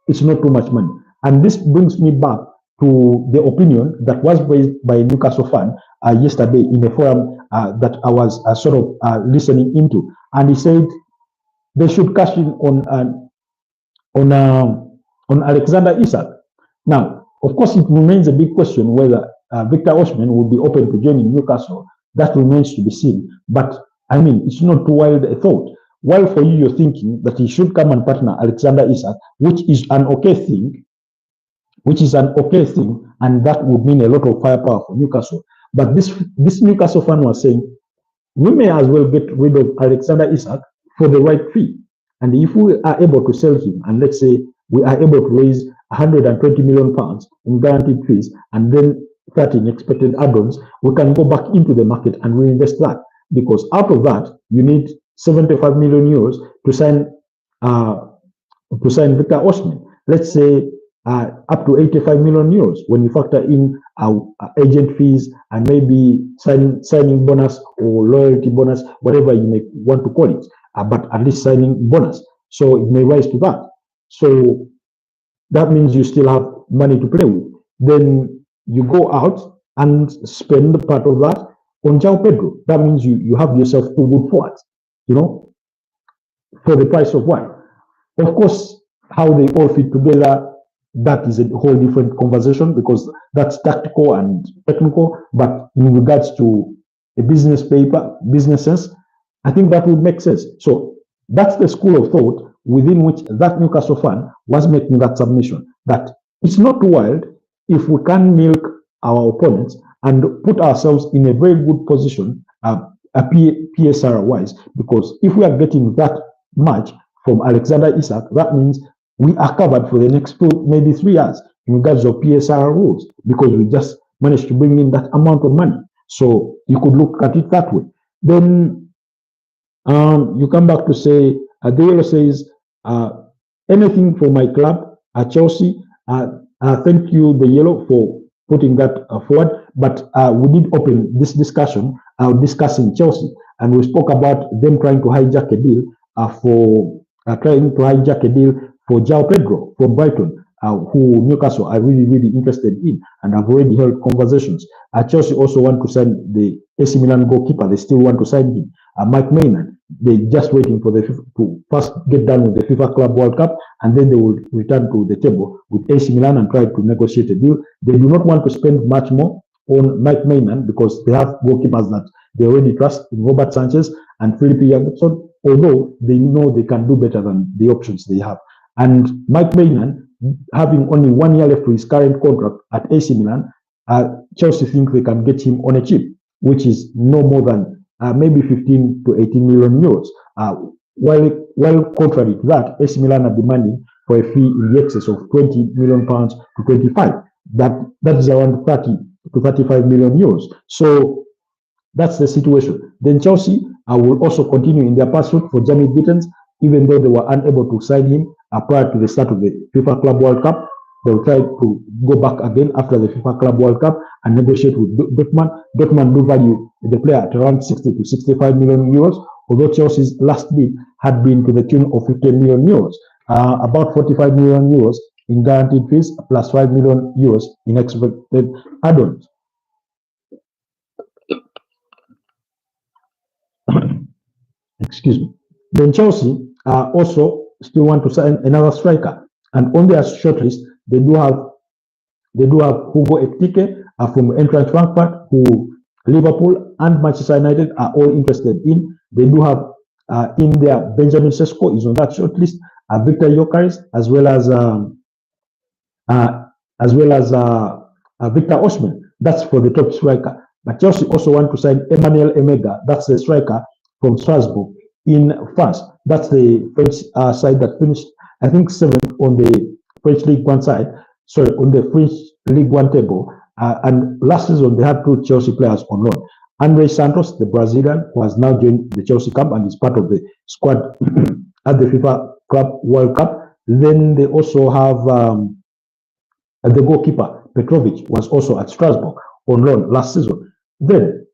It's not too much money. And this brings me back to the opinion that was raised by a Newcastle fan yesterday in a forum that I was sort of listening into, and he said they should cash in on Alexander Isak. Now, of course, it remains a big question whether Victor Osimhen will be open to joining Newcastle. That remains to be seen. But I mean, it's not too wild a thought. While for you, you're thinking that he should come and partner Alexander Isak, which is an okay thing, and that would mean a lot of firepower for Newcastle. But this Newcastle fan was saying, we may as well get rid of Alexander Isak for the right fee. And if we are able to sell him, and let's say we are able to raise 120 million pounds in guaranteed fees, and then 30 in expected add-ons, we can go back into the market and reinvest that. Because out of that, you need 75 million euros to sign Victor Osimhen. Let's say up to 85 million euros when you factor in agent fees and maybe signing bonus or loyalty bonus, whatever you may want to call it, but at least signing bonus. So it may rise to that. So that means you still have money to play with. Then you go out and spend part of that on Joao Pedro. That means you have yourself two good forwards, for the price of one. Of course, how they all fit together, that is a whole different conversation, because that's tactical and technical. But in regards to a business sense, I think that would make sense. So that's the school of thought within which that Newcastle fan was making that submission, that it's not too wild if we can milk our opponents and put ourselves in a very good position, PSR wise, because if we are getting that much from Alexander Isak, that means we are covered for the next maybe 3 years in regards of PSR rules, because we just managed to bring in that amount of money. So you could look at it that way. Then you come back to say, Adele says, anything for my club, Chelsea. Thank you, the Yellow, for putting that forward. But we did open this discussion discussing Chelsea, and we spoke about them trying to hijack a deal for Joao Pedro from Brighton, who Newcastle are really, really interested in and have already held conversations. Chelsea also want to sign the AC Milan goalkeeper. They still want to sign him. Mike Maynard, they're just waiting for to first get done with the FIFA Club World Cup, and then they will return to the table with AC Milan and try to negotiate a deal. They do not want to spend much more on Mike Maynard because they have goalkeepers that they already trust in Robert Sanchez and Philippe Yaguson, although they know they can do better than the options they have. And Mike Maynard, having only 1 year left to his current contract at AC Milan, Chelsea think they can get him on a cheap, which is no more than maybe 15 to 18 million euros. While contrary to that, AC Milan are demanding for a fee in the excess of 20 million pounds to 25. That is around 30 to 35 million euros. So that's the situation. Then Chelsea will also continue in their pursuit for Jamie Gittens, even though they were unable to sign him prior to the start of the FIFA Club World Cup. They will try to go back again after the FIFA Club World Cup and negotiate with Dortmund. Dortmund do value the player at around 60 to 65 million euros, although Chelsea's last bid had been to the tune of 15 million euros, about 45 million euros in guaranteed fees, plus 5 million euros in expected add-ons. Excuse me. Then Chelsea also still want to sign another striker, and on their shortlist they do have Hugo Ekitike from Eintracht Frankfurt, who Liverpool and Manchester United are all interested in. They do have in there Benjamin Sesko is on that shortlist, Victor Gyökeres, as well as Victor Osimhen. That's for the top striker. But Chelsea also want to sign Emmanuel Emega. That's the striker from Strasbourg in France. That's the French side that finished, I think, 7th on the French League One side. Sorry, on the French League One table. And last season they had 2 Chelsea players on loan. Andre Santos, the Brazilian, who has now joined the Chelsea camp and is part of the squad at the FIFA Club World Cup. Then they also have the goalkeeper Petrovic was also at Strasbourg on loan last season. Then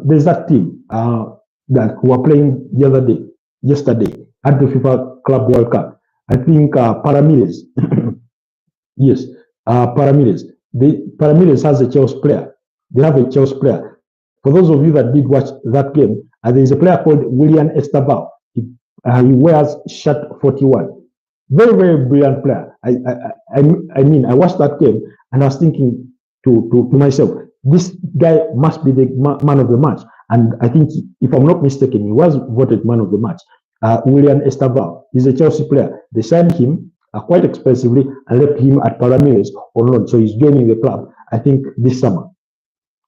there's that team that who were playing yesterday at the FIFA Club World Cup. I think Paramiles Yes, Paramides. Paramides has a Chelsea player. They have a Chelsea player. For those of you that did watch that game, there is a player called William Esteval. He wears shirt 41. Very, very brilliant player. I mean, I watched that game and I was thinking to myself, this guy must be the man of the match. And I think, if I'm not mistaken, he was voted man of the match. William Esteval. He's a Chelsea player. They signed him quite expensively and left him at Palmeiras on loan. So he's joining the club, I think, this summer.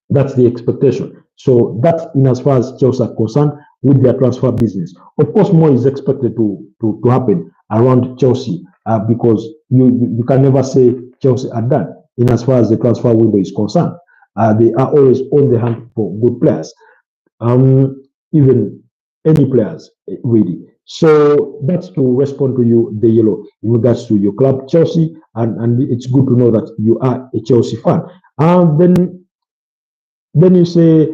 That's the expectation. So that's in as far as Chelsea are concerned with their transfer business. Of course, more is expected to happen around Chelsea because you can never say Chelsea are done in as far as the transfer window is concerned. They are always on the hunt for good players, even any players, really. So that's to respond to you, the yellow, in regards to your club, Chelsea, and it's good to know that you are a Chelsea fan. Then you say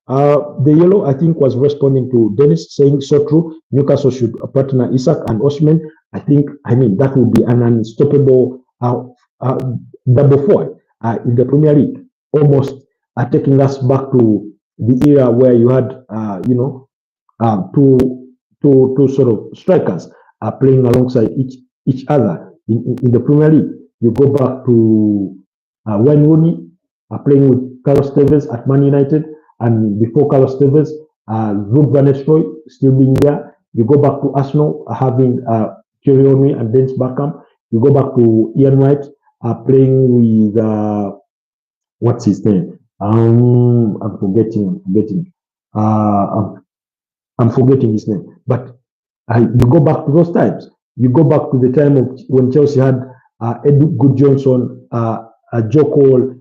the yellow, I think, was responding to Dennis saying so true. Newcastle should partner Isak and Osimhen. I mean, that would be an unstoppable double foil in the Premier League, almost taking us back to the era where you had, two sort of strikers playing alongside each other in the Premier League. You go back to Wayne Rooney playing with Carlos Tevez at Man United, and before Carlos Tevez, Ruud van Nistelrooy still being there. You go back to Arsenal having Thierry Henry and Dennis Bergkamp. You go back to Ian Wright playing with what's his name? I'm forgetting. I'm forgetting his name. But you go back to those times. You go back to the time of when Chelsea had Eddie Good Johnson, Joe Cole,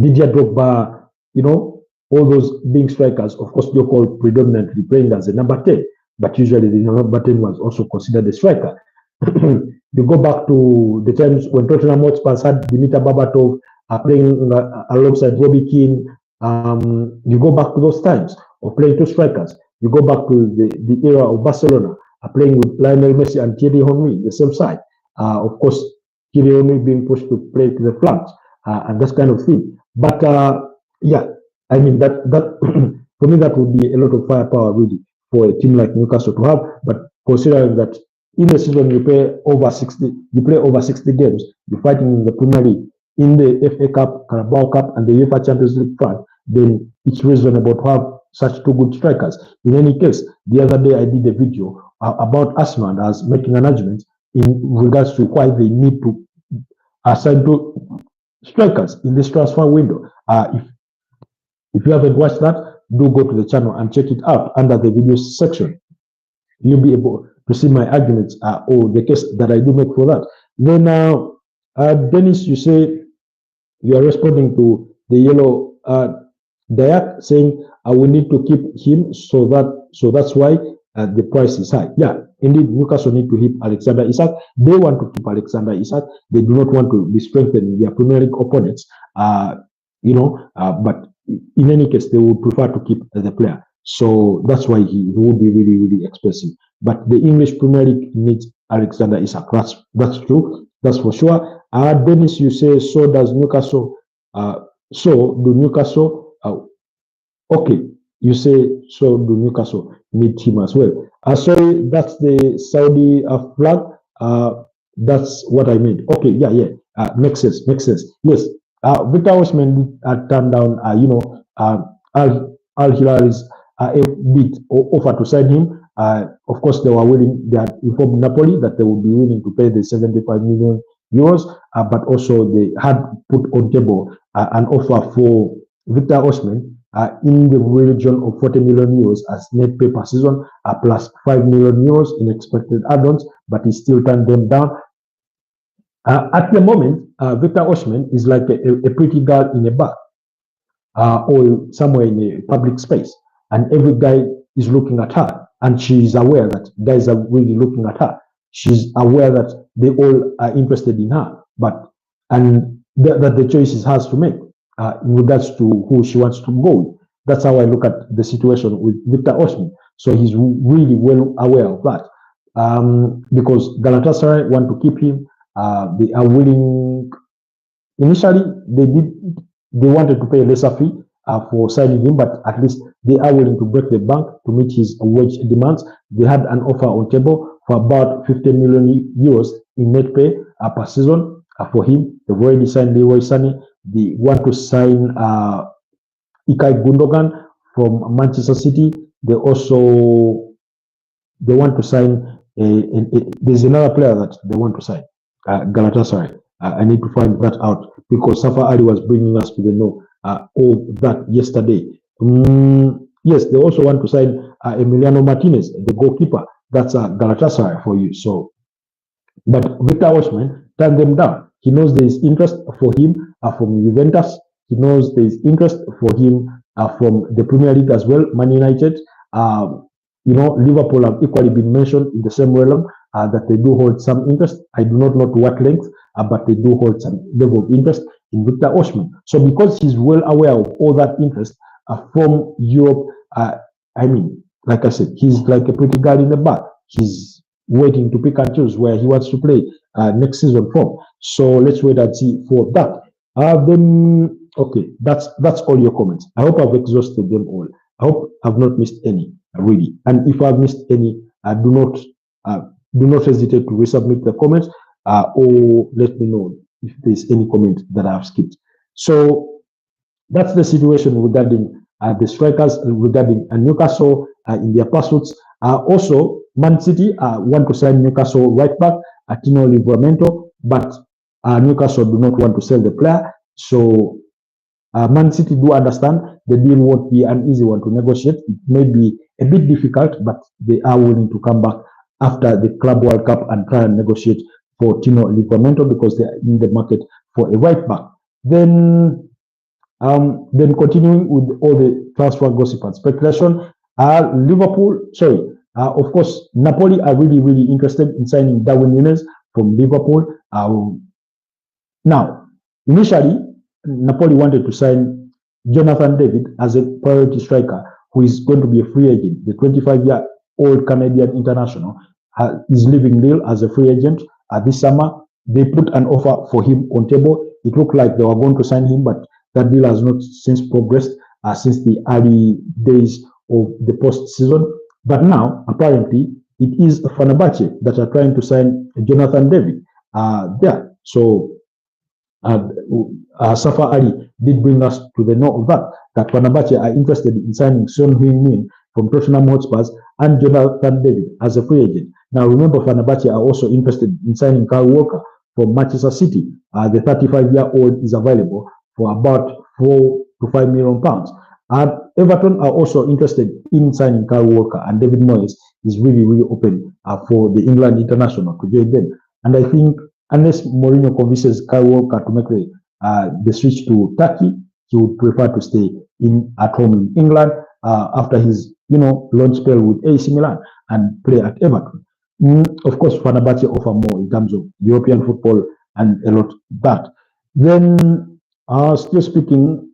Didier Drogba, all those being strikers. Of course, Joe Cole predominantly playing as a number 10, but usually the number 10 was also considered a striker. You go back to the times when Tottenham Hotspur had Dimitar Berbatov playing alongside Robbie Keane. You go back to those times of playing two strikers. You go back to the era of Barcelona playing with Lionel Messi and Thierry Henry, the same side. Of course, Thierry Henry being pushed to play to the flanks and that kind of thing. But yeah, I mean that for me that would be a lot of firepower really for a team like Newcastle to have. But considering that in the season you play over 60 games, you're fighting in the Premier League, in the FA Cup, Carabao Cup, and the UEFA Champions League front, then it's reasonable to have such two good strikers. In any case, the other day I did a video about Arsenal, and I was making an argument in regards to why they need to assign two strikers in this transfer window. If you haven't watched that, do go to the channel and check it out under the video section. You'll be able to see my arguments or the case that I do make for that. Then Dennis, you say you are responding to the yellow Dayak saying we need to keep him, so that's why the price is high. Yeah, indeed, Newcastle need to keep Alexander Isak. They want to keep Alexander Isak. They do not want to be strengthening their Premier League opponents. But in any case, they would prefer to keep the player. So that's why he would be really, really expensive. But the English Premier League needs Alexander Isak. That's true. That's for sure. Dennis, you say so does Newcastle. So do Newcastle. Okay, you say so do Newcastle need him as well. Sorry, that's the Saudi flag. That's what I mean. Okay, yeah. Makes sense. Yes. Victor Osimhen turned down, Al Hilal's bid or offer to sign him. Of course, they had informed Napoli that they would be willing to pay the 75 million euros, but also they had put on table an offer for Victor Osimhen in the region of 40 million euros as net pay per season, plus 5 million euros in expected add-ons, but he still turned them down. At the moment, Victor Osimhen is like a pretty girl in a bar or somewhere in a public space, and every guy is looking at her, and she is aware that guys are really looking at her. She's aware that they all are interested in her, that the choice is hers to make in regards to who she wants to go with. That's how I look at the situation with Victor Osimhen. So he's really well aware of that, because Galatasaray want to keep him. They are willing. Initially, they wanted to pay a lesser fee for signing him, but at least they are willing to break the bank to meet his wage demands. They had an offer on table for about 50 million euros in net pay per season for him. They've already signed Leroy Sané. They want to sign Ilkay Gundogan from Manchester City. They want to sign there's another player that they want to sign, Galatasaray. I need to find that out because Safa Ali was bringing us to the know all that yesterday. Yes, they also want to sign Emiliano Martinez, the goalkeeper. That's Galatasaray for you. So, but Victor Osimhen turned them down. He knows there is interest for him from Juventus. He knows there is interest for him from the Premier League as well, Man United. Liverpool have equally been mentioned in the same realm that they do hold some interest. I do not know to what length, but they do hold some level of interest in Victor Osimhen. So because he's well aware of all that interest from Europe, like I said, he's like a pretty guy in the back. He's waiting to pick and choose where he wants to play next season from. So let's wait and see for that. Okay, that's all your comments. I hope I've exhausted them all. I hope I've not missed any, really. And if I've missed any, do not hesitate to resubmit the comments or let me know if there's any comment that I've skipped. So that's the situation regarding the strikers, regarding Newcastle in their pursuits. Also, Man City want to sign Newcastle right back, Tino Livramento, but Newcastle do not want to sell the player. So Man City do understand the deal won't be an easy one to negotiate. It may be a bit difficult, but they are willing to come back after the Club World Cup and try and negotiate for Tino Livramento because they are in the market for a right back. Then continuing with all the transfer gossip and speculation, of course, Napoli are really, really interested in signing Darwin Núñez from Liverpool. Now, initially, Napoli wanted to sign Jonathan David as a priority striker who is going to be a free agent. The 25-year-old Canadian international is leaving Lille as a free agent this summer. They put an offer for him on table. It looked like they were going to sign him, but that deal has not since progressed since the early days of the postseason. But now, apparently, it is Fenerbahce that are trying to sign Jonathan David there. So Safa Ali did bring us to the know of that Fenerbahce are interested in signing Son Heung-min from Tottenham Hotspur and Jonathan David as a free agent. Now, remember, Fenerbahce are also interested in signing Kyle Walker from Manchester City. The 35-year-old is available for about £4 to £5 million. Everton are also interested in signing Kyle Walker, and David Moyes is really, really open for the England international to join them. And I think unless Mourinho convinces Kyle Walker to make the switch to Turkey, he would prefer to stay at home in England after his loan spell with AC Milan and play at Everton. Of course, Fenerbahce offer more in terms of European football and a lot of that. Then, still speaking,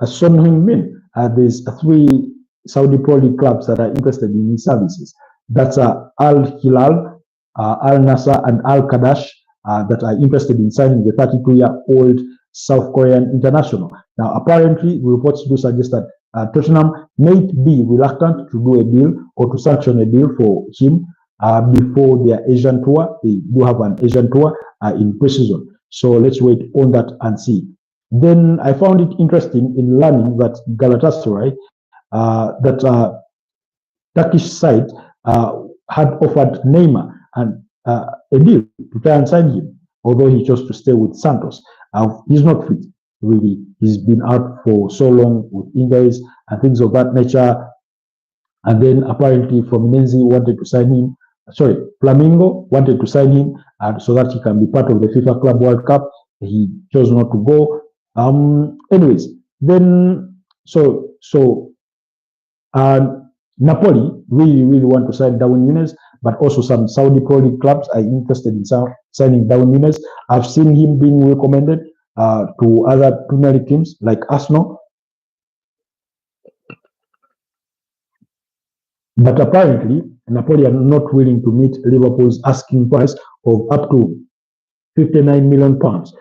Son Heung-min, there's 3 Saudi Pro League clubs that are interested in his services. That's Al Hilal, Al Nassr, and Al Qadash that are interested in signing the 32-year-old South Korean international. Now, apparently, reports do suggest that Tottenham may be reluctant to do a deal or to sanction a deal for him before their Asian tour. They do have an Asian tour in pre-season. So let's wait on that and see. Then I found it interesting in learning that Galatasaray, that Turkish side, had offered Neymar and a deal to try and sign him, although he chose to stay with Santos. He's not fit, really. He's been out for so long with injuries and things of that nature. And then apparently Fluminense wanted to sign him. Flamengo wanted to sign him so that he can be part of the FIFA Club World Cup. He chose not to go. Anyways, then Napoli really want to sign Darwin Núñez, but also some Saudi Pro League clubs are interested in signing Darwin Núñez. I've seen him being recommended to other Premier League teams like Arsenal. But apparently, Napoli are not willing to meet Liverpool's asking price of up to 59 million pounds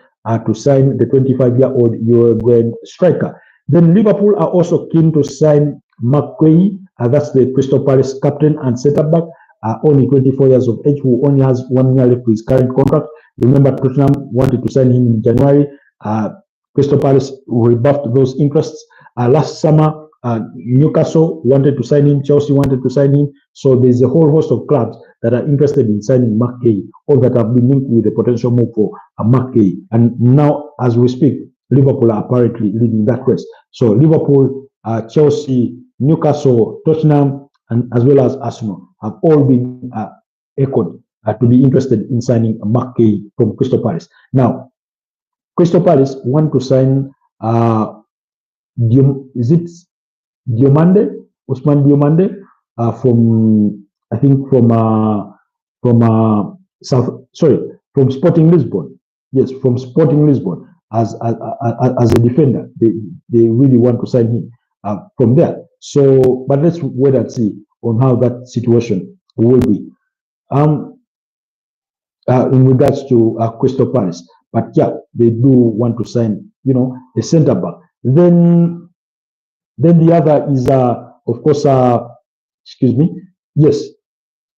to sign the 25-year-old Uruguayan striker. Then Liverpool are also keen to sign McQuay, that's the Crystal Palace captain and centre-back, only 24 years of age, who only has 1 year left to his current contract. Remember, Tottenham wanted to sign him in January. Crystal Palace rebuffed those interests. Last summer, Newcastle wanted to sign him, Chelsea wanted to sign him. So there's a whole host of clubs that are interested in signing McKay, or that have been linked with a potential move for McKay. And now, as we speak, Liverpool are apparently leading that race. So Liverpool, Chelsea, Newcastle, Tottenham, and as well as Arsenal have all been echoed to be interested in signing McKay from Crystal Palace. Now, Crystal Palace want to sign is it Diomande, Usman Diomande, from I think from from Sporting Lisbon. Yes, from Sporting Lisbon as a defender. They really want to sign him from there. So, but let's wait and see on how that situation will be. In regards to Crystal Palace, but yeah, they do want to sign, a centre back. Then the other is, of course, yes,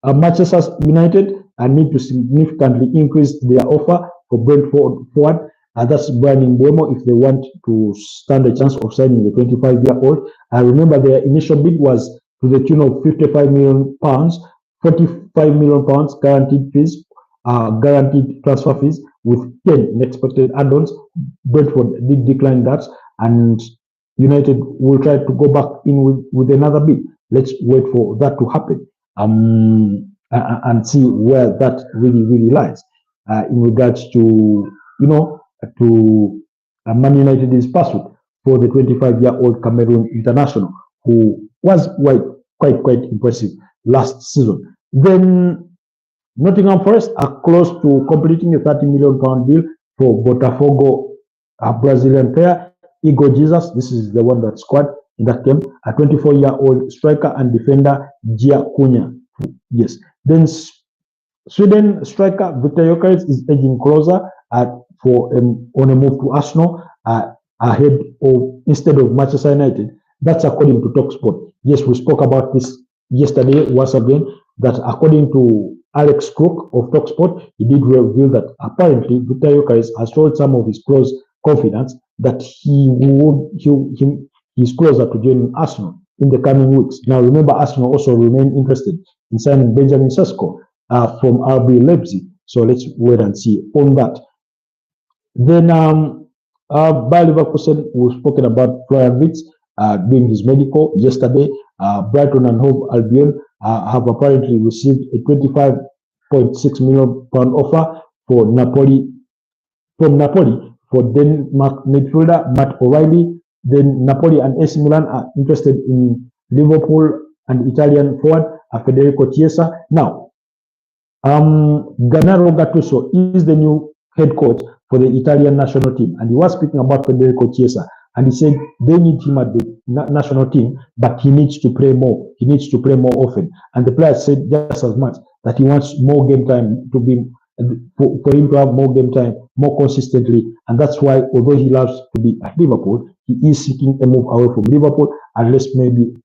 Manchester United need to significantly increase their offer for Brentford forward. That's Brian Mbeumo if they want to stand a chance of signing the 25-year-old. I remember their initial bid was to the tune of 55 million pounds, 45 million pounds guaranteed fees, guaranteed transfer fees with 10 expected add-ons. Brentford did decline that, and United will try to go back in with another bid. Let's wait for that to happen and see where that really lies in regards to to Man United's pursuit for the 25-year-old Cameroon international, who was quite impressive last season. Then Nottingham Forest are close to completing a £30 million deal for Botafogo, a Brazilian player, Igor Jesus. This is the one that scored in that game. A 24-year-old striker and defender, Gia Cunha. Yes. Then Sweden striker Victor Gyökeres is edging closer on a move to Arsenal ahead of instead of Manchester United. That's according to TalkSport. Yes, we spoke about this yesterday once again, that according to Alex Crook of TalkSport, he did reveal that apparently Victor Gyökeres has told some of his close confidants that he's closer to joining Arsenal in the coming weeks. Now, remember, Arsenal also remain interested in signing Benjamin Sesko from RB Leipzig. So let's wait and see on that. Then Bayer Leverkusen, we've spoken about Florian Wirtz doing his medical yesterday. Brighton and Hove Albion have apparently received a £25.6 million offer from Napoli for Denmark midfielder Matt O'Reilly. Then Napoli and AC Milan are interested in Liverpool and Italian forward Federico Chiesa. Now, Gennaro Gattuso is the new head coach for the Italian national team, and he was speaking about Federico Chiesa, and he said they need him at the national team, but he needs to play more. He needs to play more often, and the player said just as much that he wants more game time to be for him to have more game time more consistently, and that's why, although he loves to be at Liverpool, he is seeking a move away from Liverpool, unless maybe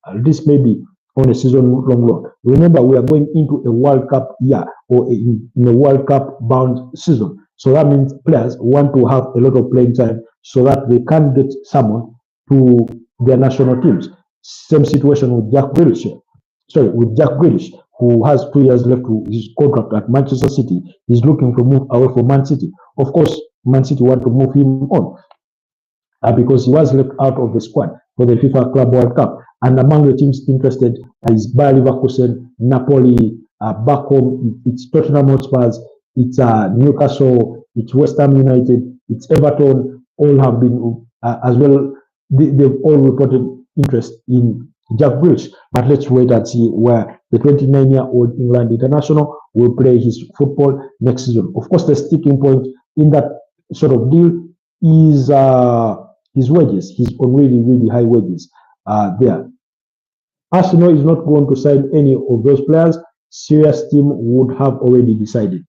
on a season-long loan. Remember, we are going into a World Cup year, or in a World Cup bound season. So that means players want to have a lot of playing time so that they can get someone to their national teams. Same situation with Jack Grealish, who has 2 years left to his contract at Manchester City. He's looking to move away from Man City. Of course, Man City want to move him on because he was left out of the squad for the FIFA Club World Cup. And among the teams interested is Bayer Leverkusen, Napoli, back home it's Tottenham Hotspurs, it's Newcastle, it's West Ham United, it's Everton. All have been as well. They've all reported interest in Jack Grealish. But let's wait and see where the 29-year-old England international will play his football next season. Of course, the sticking point in that sort of deal is his wages. He's on really high wages there. Arsenal is not going to sign any of those players. Serious team would have already decided.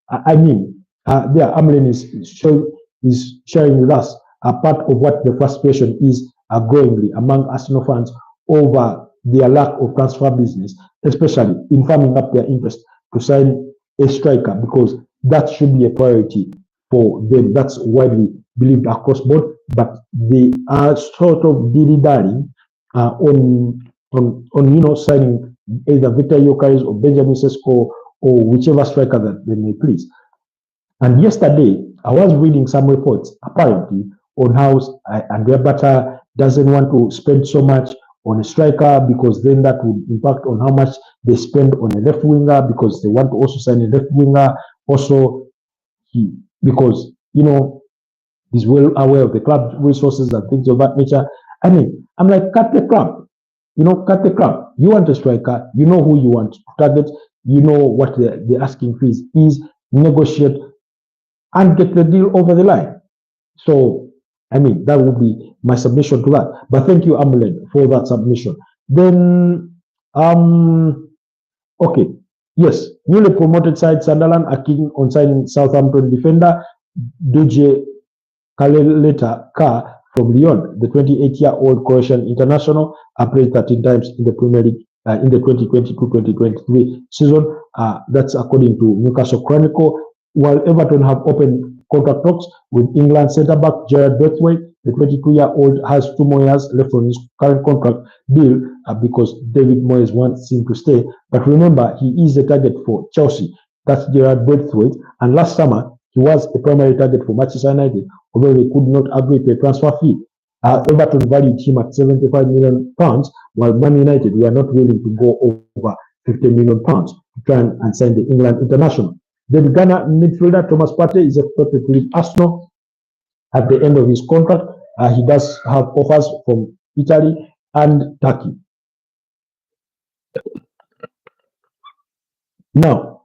I mean, there, Amlin is sharing with us a part of what the frustration is growingly among Arsenal fans over their lack of transfer business, especially in firming up their interest to sign a striker, because that should be a priority for them. That's widely believed across board, but they are sort of dilly-dallying on signing either Victor Yokeres or Benjamin Sesko or whichever striker that they may please. And yesterday, I was reading some reports, apparently, on how Andrea Bata doesn't want to spend so much on a striker because then that would impact on how much they spend on a left winger, because they want to also sign a left winger. Also, because, he's well aware of the club resources and things of that nature. I mean, I'm like, cut the crap. Cut the crap. You want a striker, you know who you want to target, you know what the asking fees is, negotiate and get the deal over the line. So, I mean, that would be my submission to that. But thank you, Amelie, for that submission. Then, okay, yes, newly promoted side Sunderland are keen on signing Southampton defender Duje Kaleleta Ka from Lyon. The 28-year-old Croatian international played 13 times in the Premier League in the 2022-2023 season. That's according to Newcastle Chronicle. While Everton have opened contract talks with England centre-back Gerard Braithwaite, the 22-year-old has 2 more years left on his current contract deal because David Moyes wants him to stay. But remember, he is a target for Chelsea. That's Gerard Braithwaite. And last summer, he was a primary target for Manchester United, although they could not agree to a transfer fee. Everton valued him at £75 million, while Man United were not willing to go over £50 million to try and sign the England international. Then Ghana midfielder Thomas Partey is expected to leave Arsenal at the end of his contract. He does have offers from Italy and Turkey. Now,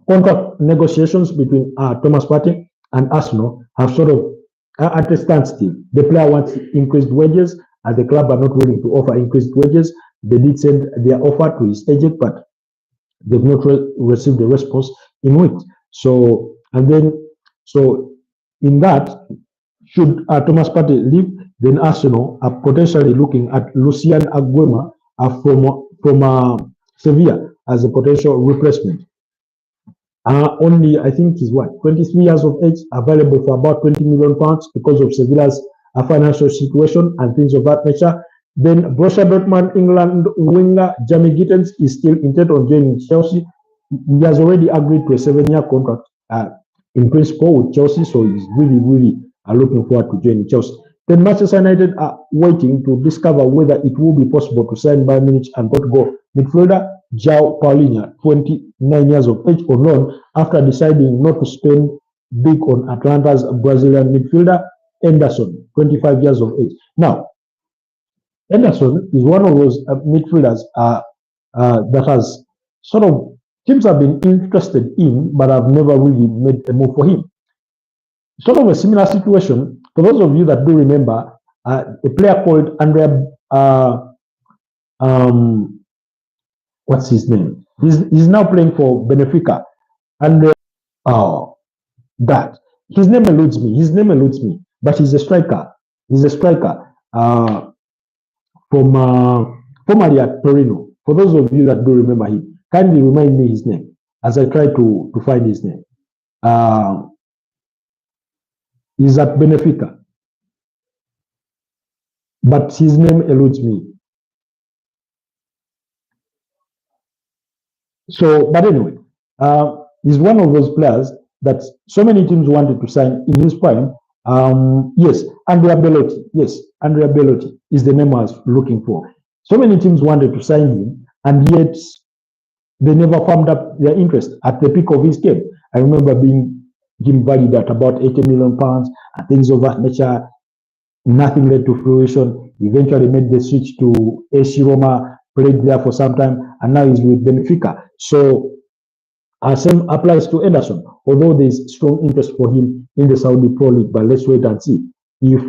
contract negotiations between Thomas Partey and Arsenal have sort of at a standstill. The player wants increased wages, and the club are not willing to offer increased wages. They did send their offer to his agent, but they've not received a response in weeks. So in that, should Thomas Partey leave, then Arsenal are potentially looking at Lucien Aguema from Sevilla as a potential replacement. Only, I think he's 23 years of age, available for about £20 million because of Sevilla's financial situation and things of that nature. Then Borussia Dortmund England winger Jamie Gittens is still intent on joining Chelsea. He has already agreed to a 7-year contract in principle with Chelsea, so he's really looking forward to joining Chelsea. Then Manchester United are waiting to discover whether it will be possible to sign Bayern Munich and Portugal midfielder Joao Pedro, 29 years of age, on loan after deciding not to spend big on Atlanta's Brazilian midfielder Henderson, 25 years of age. Now, Henderson is one of those midfielders that has sort of teams have been interested in, but have never really made a move for him. Sort of a similar situation, for those of you that do remember, a player called Andrea, what's his name? He's now playing for Benfica. Andrea, his name eludes me, but he's a striker. From formerly at Torino. For those of you that do remember him, kindly remind me his name as I try to find his name. He's at Benfica, but his name eludes me. So, but anyway, he's one of those players that so many teams wanted to sign in his prime. Yes, Andrea Bellotti. Yes, Andrea Bellotti is the name I was looking for. So many teams wanted to sign him, and yet they never firmed up their interest at the peak of his game. I remember being him valued at about £80 million and things of that nature. Nothing led to fruition. He eventually made the switch to AC Roma, played there for some time, and now he's with Benfica. So same applies to Henderson, although there's strong interest for him in the Saudi Pro League. But let's wait and see if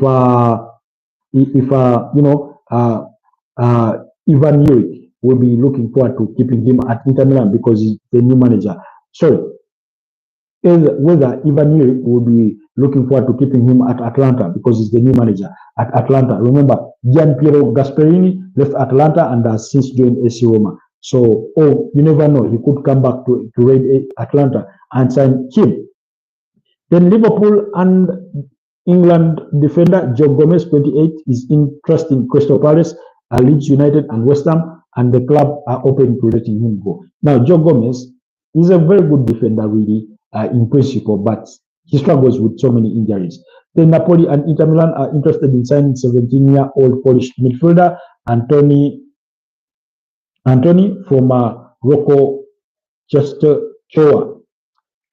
Ivan Juric will be looking forward to keeping him at Inter Milan because he's the new manager. Sorry, whether Ivan Yuri will be looking forward to keeping him at Atlanta because he's the new manager at Atlanta. Remember, Gian Piero Gasperini left Atlanta and has since joined AC Roma. So, you never know. He could come back to raid Atlanta and sign him. Then Liverpool and England defender Joe Gomez, 28, is interested in Crystal Palace, Leeds United, and West Ham, and the club are open to letting him go. Now, Joe Gomez is a very good defender, really, in principle, but he struggles with so many injuries. Then Napoli and Inter Milan are interested in signing 17-year-old Polish midfielder Anthony from Rocco Choa.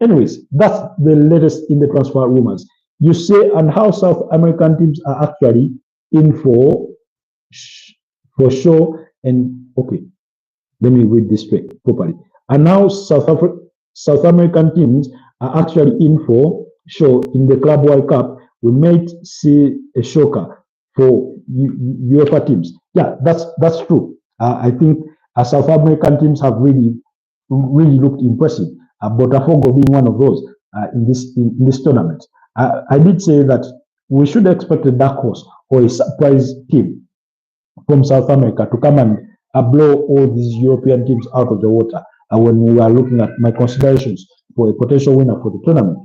Anyways, that's the latest in the transfer rumors. You say, and how South American teams are actually in for sure. And okay, let me read this straight properly. And now South American teams are actually in for sure in the Club World Cup. We might see a shocker for UEFA teams. Yeah, that's true. I think South American teams have really looked impressive. Botafogo being one of those in this tournament. I did say that we should expect a dark horse or a surprise team from South America to come and blow all these European teams out of the water when we are looking at my considerations for a potential winner for the tournament.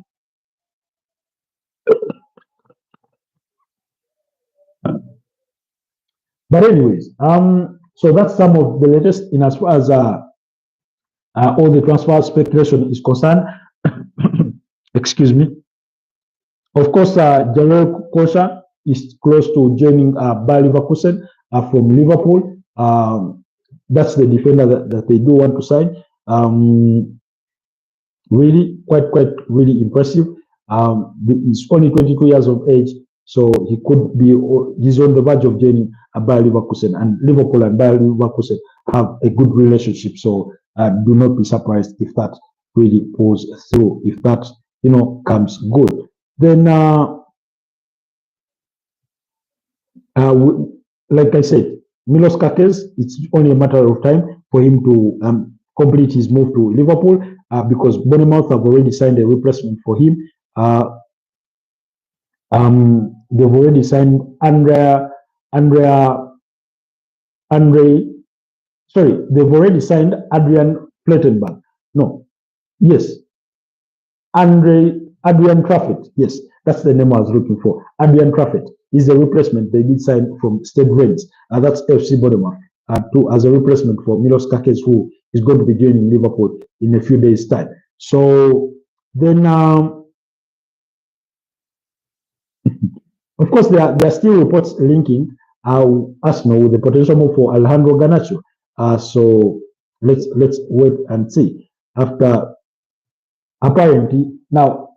But anyways, so that's some of the latest in as far as all the transfer speculation is concerned. Excuse me. Of course, Jamal Kosha is close to joining Bayer Leverkusen from Liverpool. That's the defender that they do want to sign. Really, really impressive. He's only 22 years of age, so he's on the verge of joining Bayer Leverkusen, and Liverpool and Bayer Leverkusen have a good relationship. So do not be surprised if that really pulls through. If that comes good, then like I said, Milos Kerkez, it's only a matter of time for him to complete his move to Liverpool because Bournemouth have already signed a replacement for him. They've already signed they've already signed Adrian Plettenberg. No, yes, Adrian Trafford. Yes, that's the name I was looking for. Adrian Trafford is a replacement they did sign from Stade Rennes. That's FC Bournemouth as a replacement for Milos Kerkez, who is going to be joining Liverpool in a few days' time. So then, of course, there are still reports linking Arsenal with the potential move for Alejandro Garnacho. So let's wait and see. After apparently now,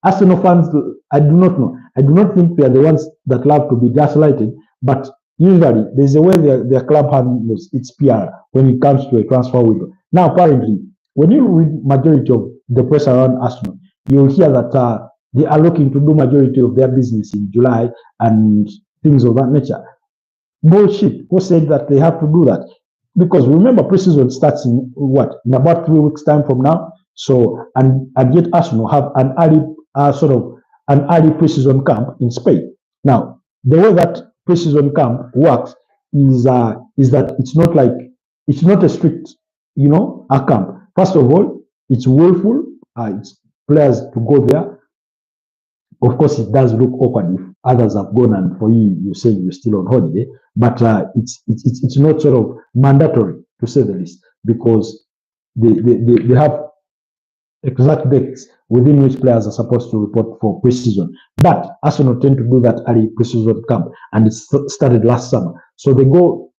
Arsenal fans, I do not know. I do not think they are the ones that love to be gaslighted, but usually there's a way their club handles its PR when it comes to a transfer window. Now, apparently, when you read majority of the press around Arsenal, you'll hear that they are looking to do majority of their business in July and things of that nature. Bullshit. Who said that they have to do that? Because remember, preseason starts in about 3 weeks time from now. So and yet Arsenal have an early preseason camp in Spain. Now, the way that preseason camp works is that it's not a strict a camp. First of all, it's willful. It's players to go there. Of course, it does look awkward if others have gone and for you say you're still on holiday, but it's not sort of mandatory, to say the least, because they have exact dates within which players are supposed to report for preseason. But Arsenal tend to do that early preseason camp, and it started last summer. So they go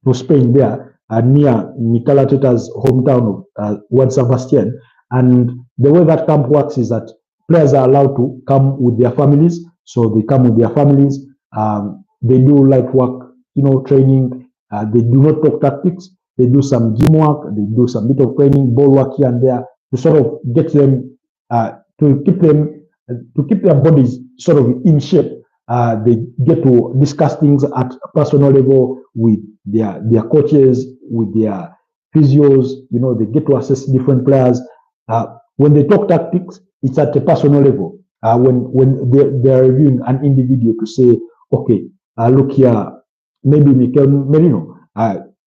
to Spain there, near Mikel Arteta's hometown of Juan Sebastian, and the way that camp works is that players are allowed to come with their families. So they come with their families. They do light work, training. They do not talk tactics. They do some gym work. They do some bit of training, ball work here and there to sort of get them to keep their bodies sort of in shape. They get to discuss things at a personal level with their coaches, with their physios. They get to assess different players. When they talk tactics, it's at a personal level. When they're reviewing an individual to say, okay, look here, maybe Mikel Merino,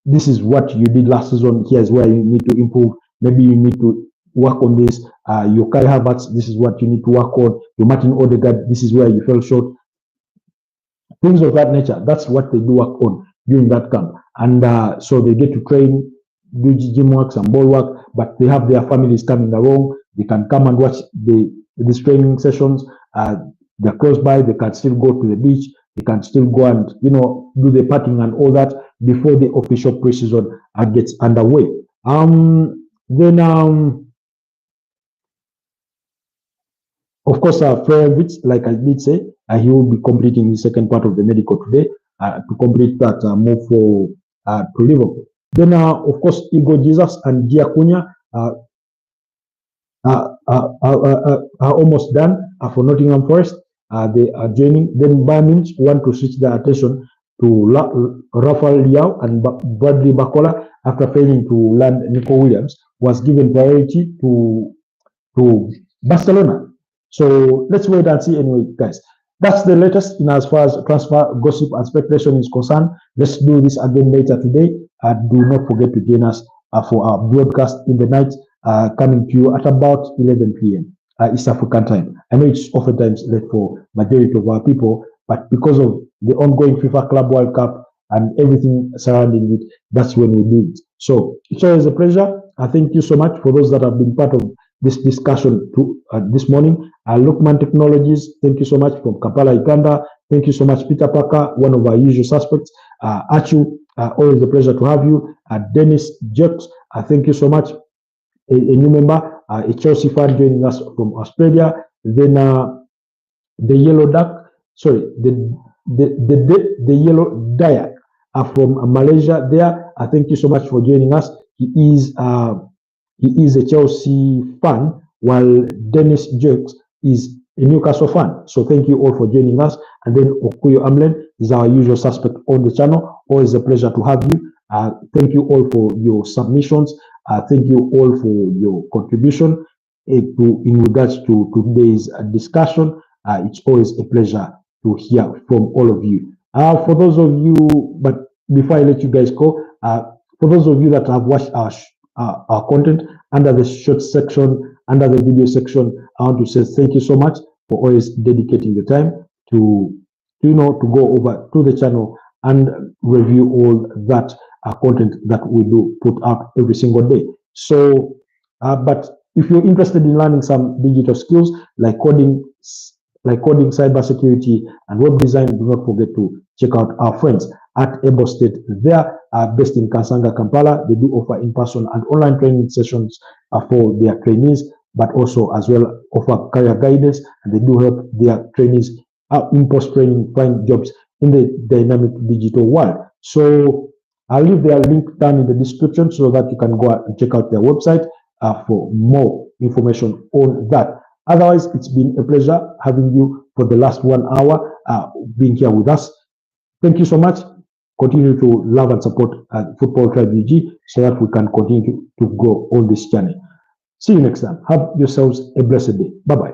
this is what you did last season. Here's where you need to improve. Maybe you need to work on this. Your Kai Havertz, this is what you need to work on. Your Martin Odegaard, this is where you fell short. Things of that nature. That's what they do work on during that camp. And so they get to train, do gym works and ball work, but they have their families coming along. They can come and watch these training sessions. They're close by. They can still go to the beach. They can still go and, do the partying and all that before the official preseason gets underway. Of course, Freyavic, like I did say, he will be completing the second part of the medical today to complete that move to Liverpool. Then, of course, Igor Jesus and Gia Cunha are almost done for Nottingham Forest. They are joining. Then Bayern Munich want to switch their attention to Rafael Leao and Bradley Bacola after failing to land Nico Williams, was given priority to Barcelona. So let's wait and see anyway, guys. That's the latest in as far as transfer gossip and speculation is concerned. Let's do this again later today. Do not forget to join us for our broadcast in the night, coming to you at about 11 p.m. East African time. I know it's oftentimes late for majority of our people, but because of the ongoing FIFA Club World Cup and everything surrounding it, that's when we do it. So it's always a pleasure. Thank you so much for those that have been part of this discussion this morning. Lookman Technologies, thank you so much from Kampala, Uganda. Thank you so much, Peter Parker, one of our usual suspects. Achu, always a pleasure to have you. Dennis Jacques, thank you so much. A new member, a Chelsea fan joining us from Australia. Then the Yellow Duck, sorry, the Yellow Dayak from Malaysia. There, thank you so much for joining us. He is a Chelsea fan, while Dennis Jacques is a Newcastle fan. So thank you all for joining us. And then Okuyo Amlen is our usual suspect on the channel. Always a pleasure to have you. Thank you all for your submissions. Thank you all for your contribution in regards to today's discussion. It's always a pleasure to hear from all of you. For those of you, but before I let you guys go, for those of you that have watched our content under the short section, under the video section, I want to say thank you so much for always dedicating the time to go over to the channel and review all that content that we do put out every single day. So, but if you're interested in learning some digital skills like coding, cybersecurity, and web design, do not forget to check out our friends at Ebo State. They are based in Kansanga, Kampala. They do offer in-person and online training sessions for their trainees, but also as well offer career guidance, and they do help their trainees in post-training find jobs in the dynamic digital world. So I'll leave their link down in the description so that you can go and check out their website for more information on that. Otherwise, it's been a pleasure having you for the last 1 hour being here with us. Thank you so much. Continue to love and support Footballtribe UG so that we can continue to grow on this journey. See you next time. Have yourselves a blessed day. Bye-bye.